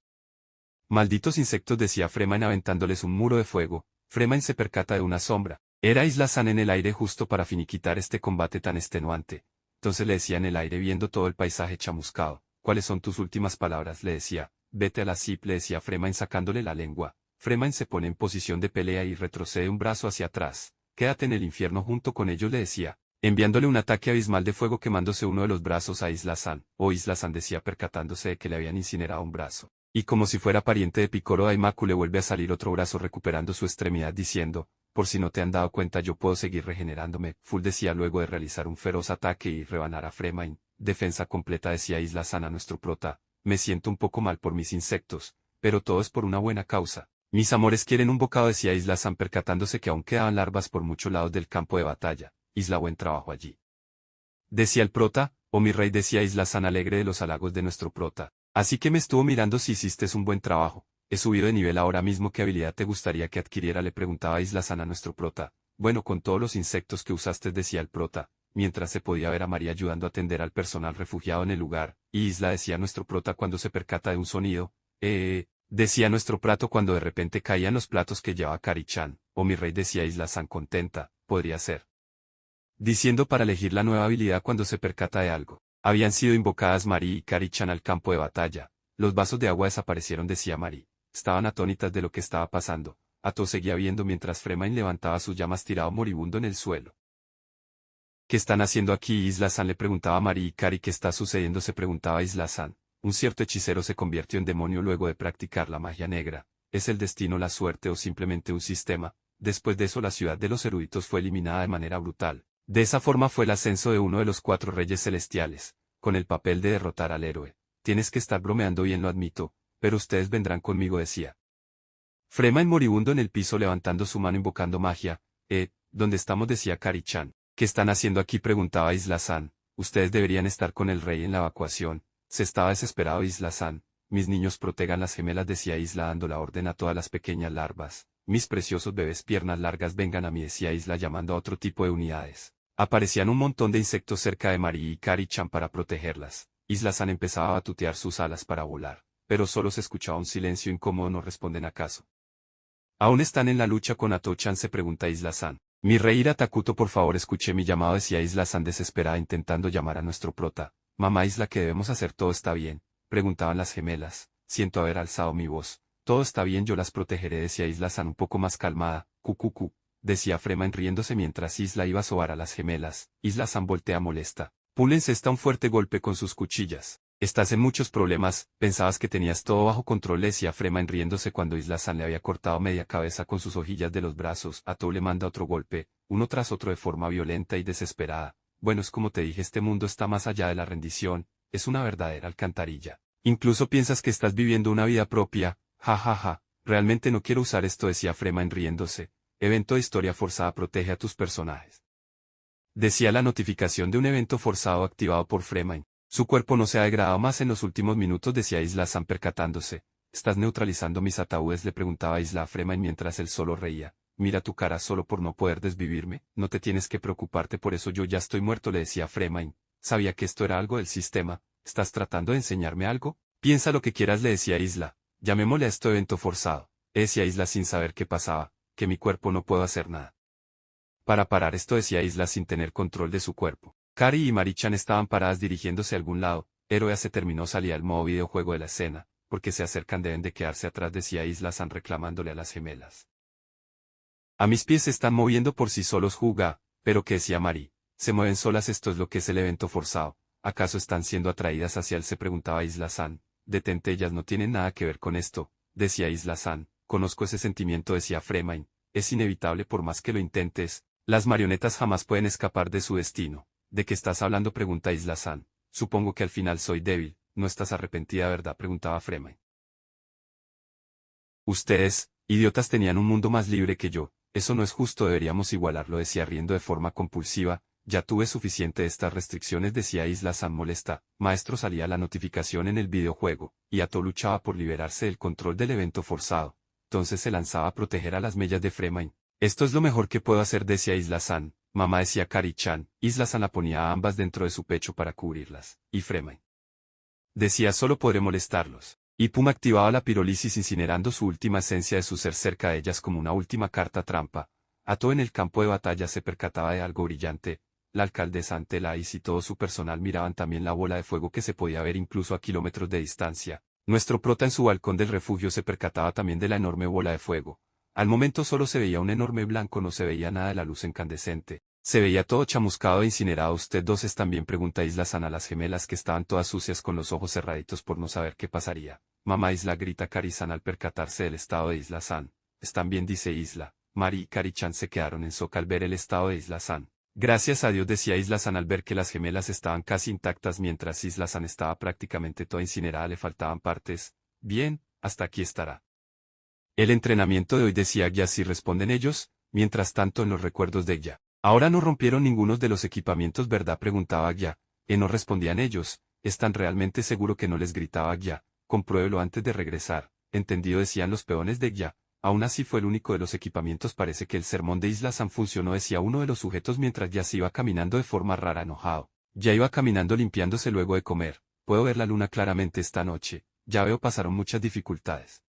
Malditos insectos, decía Freeman aventándoles un muro de fuego. Freeman se percata de una sombra. Era Isla San en el aire justo para finiquitar este combate tan extenuante. Entonces le decía en el aire viendo todo el paisaje chamuscado. ¿Cuáles son tus últimas palabras?, le decía. Vete a la zip, le decía Freeman sacándole la lengua. Freeman se pone en posición de pelea y retrocede un brazo hacia atrás. Quédate en el infierno junto con ellos, le decía, enviándole un ataque abismal de fuego quemándose uno de los brazos a Isla San. Isla San, decía percatándose de que le habían incinerado un brazo. Y como si fuera pariente de Picoro Daimaku le vuelve a salir otro brazo recuperando su extremidad diciendo, por si no te han dado cuenta yo puedo seguir regenerándome. Full, decía luego de realizar un feroz ataque y rebanar a Freeman. Defensa completa, decía Isla San a nuestro prota. Me siento un poco mal por mis insectos, pero todo es por una buena causa. Mis amores quieren un bocado, decía Isla San percatándose que aún quedaban larvas por muchos lados del campo de batalla. Isla, buen trabajo allí, decía el prota. Mi rey, decía Isla San alegre de los halagos de nuestro prota. Así que me estuvo mirando si hiciste un buen trabajo. He subido de nivel ahora mismo. ¿Qué habilidad te gustaría que adquiriera?, le preguntaba Isla San a nuestro prota. Bueno, con todos los insectos que usaste, decía el prota, mientras se podía ver a María ayudando a atender al personal refugiado en el lugar. Y Isla, decía nuestro prota cuando se percata de un sonido. Decía nuestro prato cuando de repente caían los platos que llevaba Kari-chan. Mi rey, decía Isla San contenta, podría ser. Diciendo para elegir la nueva habilidad cuando se percata de algo. Habían sido invocadas Mari y Kari-chan al campo de batalla. Los vasos de agua desaparecieron, decía Mari. Estaban atónitas de lo que estaba pasando. Ato seguía viendo mientras Freeman levantaba sus llamas tirado moribundo en el suelo. ¿Qué están haciendo aquí, Isla San?, le preguntaba Mari y Kari. ¿Qué está sucediendo?, se preguntaba Isla San. Un cierto hechicero se convirtió en demonio luego de practicar la magia negra. ¿Es el destino, la suerte o simplemente un sistema? Después de eso la ciudad de los eruditos fue eliminada de manera brutal. De esa forma fue el ascenso de uno de los 4 reyes celestiales, con el papel de derrotar al héroe. Tienes que estar bromeando, bien lo admito, pero ustedes vendrán conmigo, decía Freeman moribundo en el piso levantando su mano invocando magia. ¿Dónde estamos?, decía Kari-chan. ¿Qué están haciendo aquí?, preguntaba Isla San. Ustedes deberían estar con el rey en la evacuación. Se estaba desesperado Isla San. Mis niños, protegan las gemelas, decía Isla dando la orden a todas las pequeñas larvas. Mis preciosos bebés piernas largas, vengan a mí, decía Isla llamando a otro tipo de unidades. Aparecían un montón de insectos cerca de Mari y Kari-chan para protegerlas. Isla San empezaba a batutear sus alas para volar, pero solo se escuchaba un silencio incómodo. ¿No responden acaso? ¿Aún están en la lucha con Ato-chan?, se pregunta Isla San. Mi rey Irakuto, por favor escuche mi llamado, decía Isla San desesperada intentando llamar a nuestro prota. Mamá Isla, ¿qué debemos hacer? ¿Todo está bien?, preguntaban las gemelas. Siento haber alzado mi voz. Todo está bien, yo las protegeré, decía Isla San un poco más calmada. Cucucu, decía Freeman riéndose mientras Isla iba a sobar a las gemelas. Isla San voltea molesta. Púlense está un fuerte golpe con sus cuchillas. Estás en muchos problemas, pensabas que tenías todo bajo control, le decía Freeman riéndose cuando Isla San le había cortado media cabeza con sus hojillas de los brazos. Atou le manda otro golpe, uno tras otro de forma violenta y desesperada. Bueno, es como te dije, este mundo está más allá de la rendición, es una verdadera alcantarilla. Incluso piensas que estás viviendo una vida propia, ja ja ja, realmente no quiero usar esto, decía Freeman riéndose. Evento de historia forzada, protege a tus personajes. Decía la notificación de un evento forzado activado por Freeman. Su cuerpo no se ha degradado más en los últimos minutos, decía Isla San percatándose. ¿Estás neutralizando mis ataúdes?, le preguntaba Isla a Freeman mientras él solo reía. Mira tu cara solo por no poder desvivirme. No te tienes que preocuparte por eso, yo ya estoy muerto, le decía Freeman. Sabía que esto era algo del sistema. ¿Estás tratando de enseñarme algo? Piensa lo que quieras, le decía Isla. Llamémosle a esto evento forzado. decía Isla sin saber qué pasaba, que mi cuerpo no puedo hacer nada. Para parar esto, decía Isla sin tener control de su cuerpo. Kari y Marichan estaban paradas dirigiéndose a algún lado. Héroe se terminó, salía el modo videojuego de la escena, porque se acercan, deben de quedarse atrás, decía Isla San reclamándole a las gemelas. A mis pies se están moviendo por sí solos, juga, pero ¿qué decía Mari? Se mueven solas, esto es lo que es el evento forzado. ¿Acaso están siendo atraídas hacia él?, se preguntaba Isla San. Detente, ellas no tienen nada que ver con esto, decía Isla San. Conozco ese sentimiento, decía Freeman. Es inevitable por más que lo intentes. Las marionetas jamás pueden escapar de su destino. ¿De qué estás hablando?, pregunta Isla San. Supongo que al final soy débil. ¿No estás arrepentida, verdad?, preguntaba Freeman. Ustedes, idiotas, tenían un mundo más libre que yo. Eso no es justo, deberíamos igualarlo, decía riendo de forma compulsiva. Ya tuve suficiente de estas restricciones, decía Isla San molesta. Maestro, salía la notificación en el videojuego, y Ato luchaba por liberarse del control del evento forzado. Entonces se lanzaba a proteger a las mellas de Freeman. Esto es lo mejor que puedo hacer, decía Isla San. Mamá, decía Kari-chan. Isla San la ponía a ambas dentro de su pecho para cubrirlas. Y Freeman decía, solo podré molestarlos. Y Puma activaba la pirólisis, incinerando su última esencia de su ser cerca de ellas como una última carta trampa. Ato en el campo de batalla se percataba de algo brillante. La alcaldesa ante la Ice y todo su personal miraban también la bola de fuego que se podía ver incluso a kilómetros de distancia. Nuestro prota en su balcón del refugio se percataba también de la enorme bola de fuego. Al momento solo se veía un enorme blanco, no se veía nada de la luz incandescente. Se veía todo chamuscado e incinerado. ¿Usted dos están bien?, pregunta Isla San a las gemelas, que estaban todas sucias con los ojos cerraditos por no saber qué pasaría. Mamá, Isla, grita Kari-san al percatarse del estado de Isla San. Están bien, dice Isla. Mari y Kari-chan se quedaron en shock al ver el estado de Isla San. Gracias a Dios, decía Isla San al ver que las gemelas estaban casi intactas mientras Isla San estaba prácticamente toda incinerada, le faltaban partes. Bien, hasta aquí estará el entrenamiento de hoy, decía Gya. Si responden ellos, mientras tanto en los recuerdos de Gya. Ahora no rompieron ninguno de los equipamientos, ¿verdad?, preguntaba Gya. No respondían ellos. ¿Están realmente seguro que no?, les gritaba Gya. Compruébelo antes de regresar. Entendido, decían los peones de Gya. Aún así fue el único de los equipamientos. Parece que el sermón de Isla San funcionó, decía uno de los sujetos mientras Gya se iba caminando de forma rara, enojado. Ya iba caminando limpiándose luego de comer. Puedo ver la luna claramente esta noche. Ya veo, pasaron muchas dificultades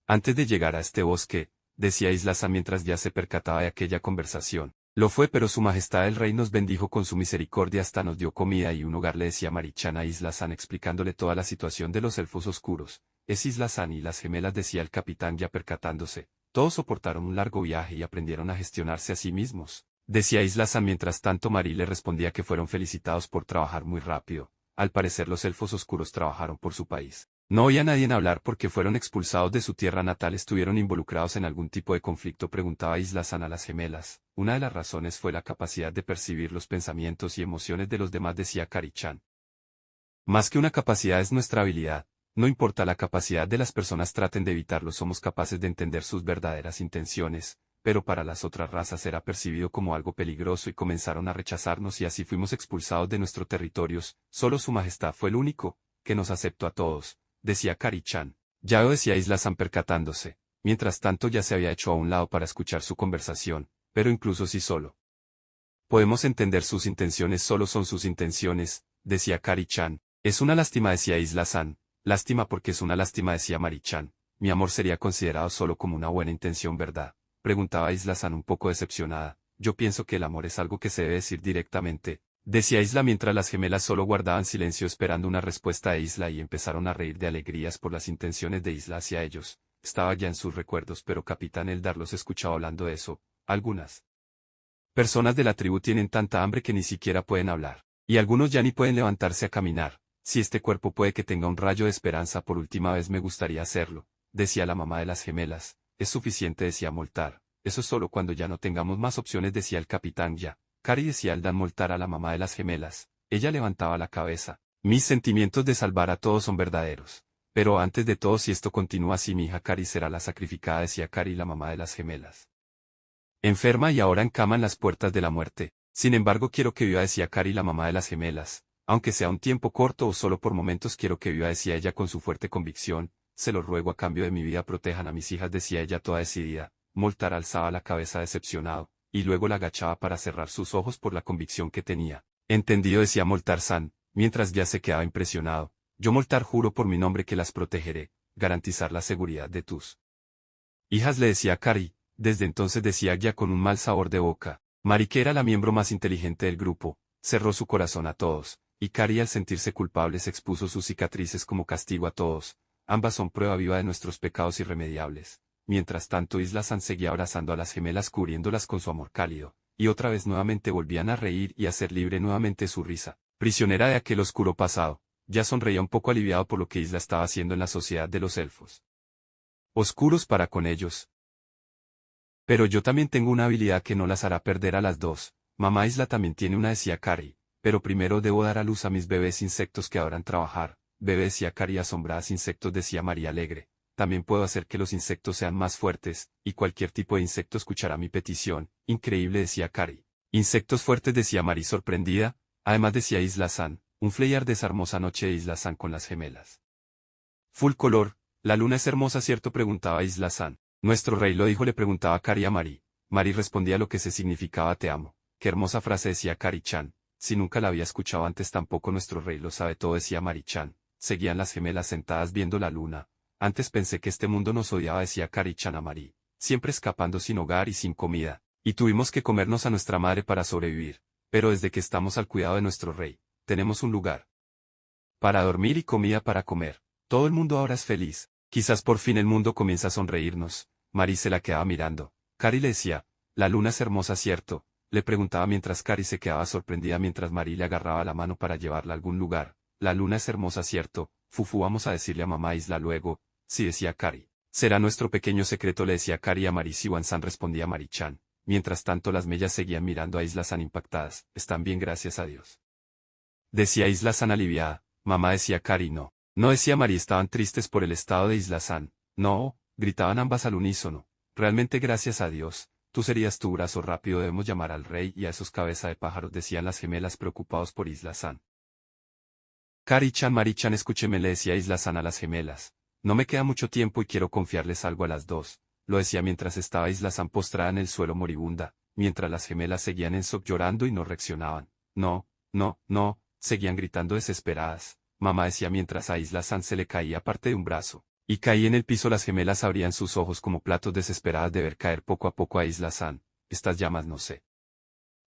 antes de llegar a este bosque, decía Isla San mientras ya se percataba de aquella conversación. Lo fue, pero su majestad el rey nos bendijo con su misericordia, hasta nos dio comida y un hogar, le decía Marichan a Isla San explicándole toda la situación de los elfos oscuros. Es Isla San y las gemelas, decía el capitán ya percatándose. Todos soportaron un largo viaje y aprendieron a gestionarse a sí mismos. Decía Isla San mientras tanto Mari le respondía que fueron felicitados por trabajar muy rápido. Al parecer los elfos oscuros trabajaron por su país. No oía a nadie en hablar porque fueron expulsados de su tierra natal. ¿Estuvieron involucrados en algún tipo de conflicto?, preguntaba Isla San a las gemelas. Una de las razones fue la capacidad de percibir los pensamientos y emociones de los demás, decía Kari-chan. Más que una capacidad es nuestra habilidad. No importa la capacidad de las personas, traten de evitarlo, somos capaces de entender sus verdaderas intenciones, pero para las otras razas era percibido como algo peligroso y comenzaron a rechazarnos y así fuimos expulsados de nuestros territorios. Solo su majestad fue el único que nos aceptó a todos, decía Kari-chan. Ya lo decía Isla San percatándose. Mientras tanto ya se había hecho a un lado para escuchar su conversación, pero incluso si solo podemos entender sus intenciones, solo son sus intenciones, decía Kari-chan. Es una lástima, decía Isla San. Lástima porque es una lástima, decía Mari-chan. Mi amor sería considerado solo como una buena intención, ¿verdad?, preguntaba Isla San un poco decepcionada. Yo pienso que el amor es algo que se debe decir directamente, decía Isla mientras las gemelas solo guardaban silencio esperando una respuesta de Isla y empezaron a reír de alegrías por las intenciones de Isla hacia ellos. Estaba ya en sus recuerdos, pero Capitán Eldar los escuchaba hablando de eso. Algunas personas de la tribu tienen tanta hambre que ni siquiera pueden hablar, y algunos ya ni pueden levantarse a caminar. Si este cuerpo puede que tenga un rayo de esperanza, por última vez me gustaría hacerlo, decía la mamá de las gemelas. Es suficiente, decía Moltar. Eso es solo cuando ya no tengamos más opciones, decía el capitán ya. Kari, decía Aldan Moltar a la mamá de las gemelas. Ella levantaba la cabeza. Mis sentimientos de salvar a todos son verdaderos. Pero antes de todo, si esto continúa así, mi hija Kari será la sacrificada, decía Kari, la mamá de las gemelas. Enferma y ahora en cama en las puertas de la muerte. Sin embargo, quiero que viva, decía Kari, la mamá de las gemelas. Aunque sea un tiempo corto o solo por momentos, quiero que viva, decía ella con su fuerte convicción. Se lo ruego a cambio de mi vida, protejan a mis hijas, decía ella toda decidida. Moltar alzaba la cabeza decepcionado, y luego la agachaba para cerrar sus ojos por la convicción que tenía. Entendido, decía Moltar-san, mientras ya se quedaba impresionado. Yo, Moltar, juro por mi nombre que las protegeré, garantizar la seguridad de tus Hijas le decía Kari, desde entonces decía ya con un mal sabor de boca. Mari, que era la miembro más inteligente del grupo, cerró su corazón a todos, y Kari al sentirse culpable se expuso sus cicatrices como castigo a todos. Ambas son prueba viva de nuestros pecados irremediables. Mientras tanto Isla San seguía abrazando a las gemelas cubriéndolas con su amor cálido, y otra vez nuevamente volvían a reír y a hacer libre nuevamente su risa. Prisionera de aquel oscuro pasado, ya sonreía un poco aliviado por lo que Isla estaba haciendo en la sociedad de los elfos. Oscuros para con ellos. Pero yo también tengo una habilidad que no las hará perder a las dos. Mamá Isla también tiene una, decía Kari. Pero primero debo dar a luz a mis bebés insectos que adorarán trabajar. Bebé, decía Kari, asombradas. Insectos, decía María alegre. También puedo hacer que los insectos sean más fuertes, y cualquier tipo de insecto escuchará mi petición. Increíble, decía Kari. Insectos fuertes, decía Mari sorprendida. Además, decía Isla San, un fleyar de esa hermosa noche de Isla San con las gemelas. Full color, la luna es hermosa, ¿cierto?, preguntaba Isla San. Nuestro rey lo dijo, le preguntaba Kari a Mari. Mari respondía lo que se significaba te amo. Qué hermosa frase, decía Kari-chan. Si nunca la había escuchado antes, tampoco nuestro rey lo sabe todo, decía Mari-chan. Seguían las gemelas sentadas viendo la luna. Antes pensé que este mundo nos odiaba, decía Kari-chan a Mari. Siempre escapando sin hogar y sin comida. Y tuvimos que comernos a nuestra madre para sobrevivir. Pero desde que estamos al cuidado de nuestro rey, tenemos un lugar para dormir y comida para comer. Todo el mundo ahora es feliz. Quizás por fin el mundo comienza a sonreírnos. Mari se la quedaba mirando. Kari le decía, la luna es hermosa, ¿cierto? Le preguntaba mientras Kari se quedaba sorprendida mientras Mari le agarraba la mano para llevarla a algún lugar. La luna es hermosa, ¿cierto? Fufu, vamos a decirle a mamá Isla luego. Sí, decía Kari. Será nuestro pequeño secreto, le decía Kari a Mari. Siwan-san, respondía Mari-chan. Mientras tanto las mellas seguían mirando a Isla San impactadas. Están bien, gracias a Dios, decía Isla San aliviada. Mamá, decía Kari. No. No, decía Mari, estaban tristes por el estado de Isla San. No, gritaban ambas al unísono. Realmente gracias a Dios. Tú serías tu brazo rápido, debemos llamar al rey y a esos cabeza de pájaros, decían las gemelas preocupados por Isla San. Kari-chan, Mari-chan, escúcheme, le decía Isla San a las gemelas. No me queda mucho tiempo y quiero confiarles algo a las dos. Lo decía mientras estaba Isla San postrada en el suelo moribunda, mientras las gemelas seguían en shock llorando y no reaccionaban. No, no, no, seguían gritando desesperadas. Mamá, decía mientras a Isla San se le caía parte de un brazo, y caía en el piso. Las gemelas abrían sus ojos como platos desesperadas de ver caer poco a poco a Isla San. Estas llamas no se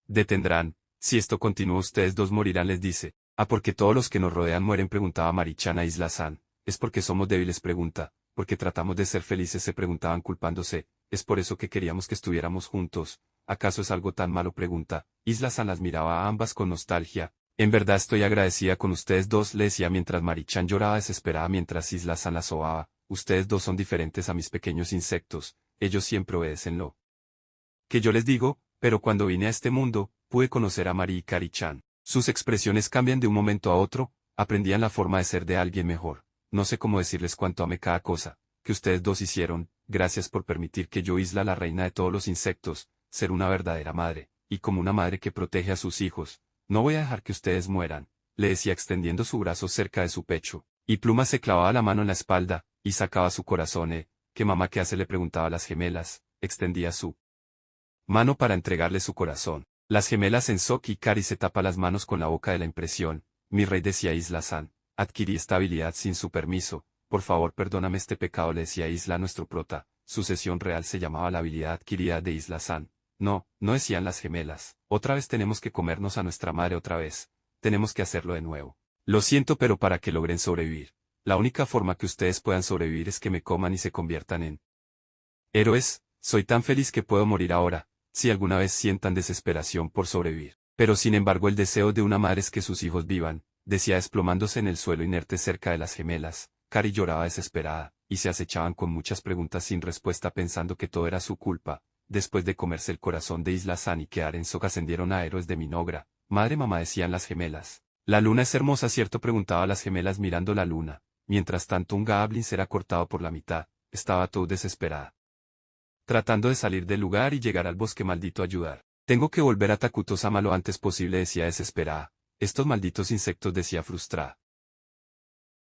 detendrán. Si esto continúa, ustedes dos morirán, les dice. Porque todos los que nos rodean mueren, preguntaba Mari-chan a Isla San. Es porque somos débiles, pregunta. Porque tratamos de ser felices, se preguntaban culpándose. Es por eso que queríamos que estuviéramos juntos. ¿Acaso es algo tan malo?, pregunta. Isla San las miraba a ambas con nostalgia. En verdad estoy agradecida con ustedes dos, le decía mientras Mari-chan lloraba desesperada mientras Isla San la sobaba. Ustedes dos son diferentes a mis pequeños insectos. Ellos siempre obedecen lo que yo les digo, pero cuando vine a este mundo, pude conocer a Mari y Kari-chan. Sus expresiones cambian de un momento a otro, aprendían la forma de ser de alguien mejor. No sé cómo decirles cuánto amé cada cosa que ustedes dos hicieron. Gracias por permitir que yo, Isla, la reina de todos los insectos, ser una verdadera madre, y como una madre que protege a sus hijos. No voy a dejar que ustedes mueran, le decía extendiendo su brazo cerca de su pecho, y Pluma se clavaba la mano en la espalda, y sacaba su corazón. ¿Qué mamá qué hace?, le preguntaba a las gemelas. Extendía su mano para entregarle su corazón. Las gemelas en shock y Kari se tapa las manos con la boca de la impresión. Mi rey, decía Isla San, adquirí esta habilidad sin su permiso. Por favor, perdóname este pecado, le decía Isla a nuestro prota. Su sesión real se llamaba la habilidad adquirida de Isla San. No, no, decían las gemelas. Otra vez tenemos que comernos a nuestra madre otra vez. Tenemos que hacerlo de nuevo. Lo siento, pero para que logren sobrevivir, la única forma que ustedes puedan sobrevivir es que me coman y se conviertan en héroes. Soy tan feliz que puedo morir ahora, si alguna vez sientan desesperación por sobrevivir. Pero sin embargo el deseo de una madre es que sus hijos vivan, decía desplomándose en el suelo inerte cerca de las gemelas. Kari lloraba desesperada, y se acechaban con muchas preguntas sin respuesta pensando que todo era su culpa. Después de comerse el corazón de Isla San y quedar en shock, ascendieron a héroes de Minogra. Madre, mamá, decían las gemelas. La luna es hermosa, ¿cierto?, preguntaba a las gemelas mirando la luna. Mientras tanto un goblin será cortado por la mitad. Estaba todo desesperada, tratando de salir del lugar y llegar al bosque maldito a ayudar. Tengo que volver a Takuto-sama lo antes posible, decía desesperada. Estos malditos insectos, decía frustrada.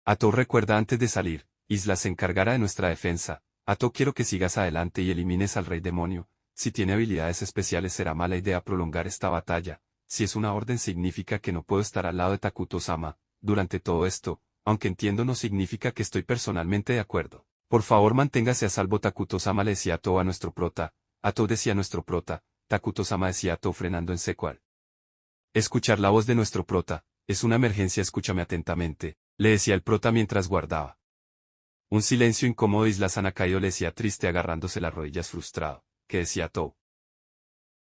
Atou, recuerda antes de salir, Isla se encargará de nuestra defensa. Atou, quiero que sigas adelante y elimines al rey demonio. Si tiene habilidades especiales será mala idea prolongar esta batalla. Si es una orden significa que no puedo estar al lado de Takuto-sama durante todo esto, aunque entiendo no significa que estoy personalmente de acuerdo. Por favor manténgase a salvo. Takuto-sama le decía a Tou a nuestro prota, a Tou decía nuestro prota, Takuto-sama decía a Tou frenando en seco al escuchar la voz de nuestro prota. Es una emergencia, escúchame atentamente, le decía el prota mientras guardaba un silencio incómodo. Isla-san Kaido le decía triste agarrándose las rodillas frustrado, que decía Tou.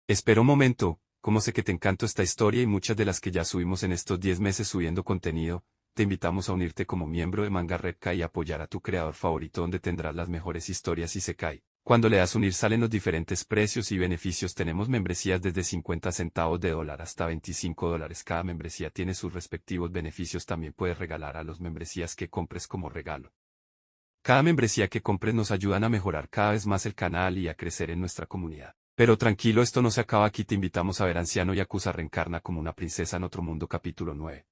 Espera un momento, como sé que te encantó esta historia y muchas de las que ya subimos en estos 10 meses subiendo contenido, te invitamos a unirte como miembro de Manga Red Kai y apoyar a tu creador favorito donde tendrás las mejores historias y Isekai. Cuando le das unir salen los diferentes precios y beneficios. Tenemos membresías desde 50 centavos de dólar hasta $25. Cada membresía tiene sus respectivos beneficios. También puedes regalar a los membresías que compres como regalo. Cada membresía que compres nos ayudan a mejorar cada vez más el canal y a crecer en nuestra comunidad. Pero tranquilo, esto no se acaba aquí. Te invitamos a ver Anciano Yakuza reencarna como una princesa en otro mundo. Capítulo 9.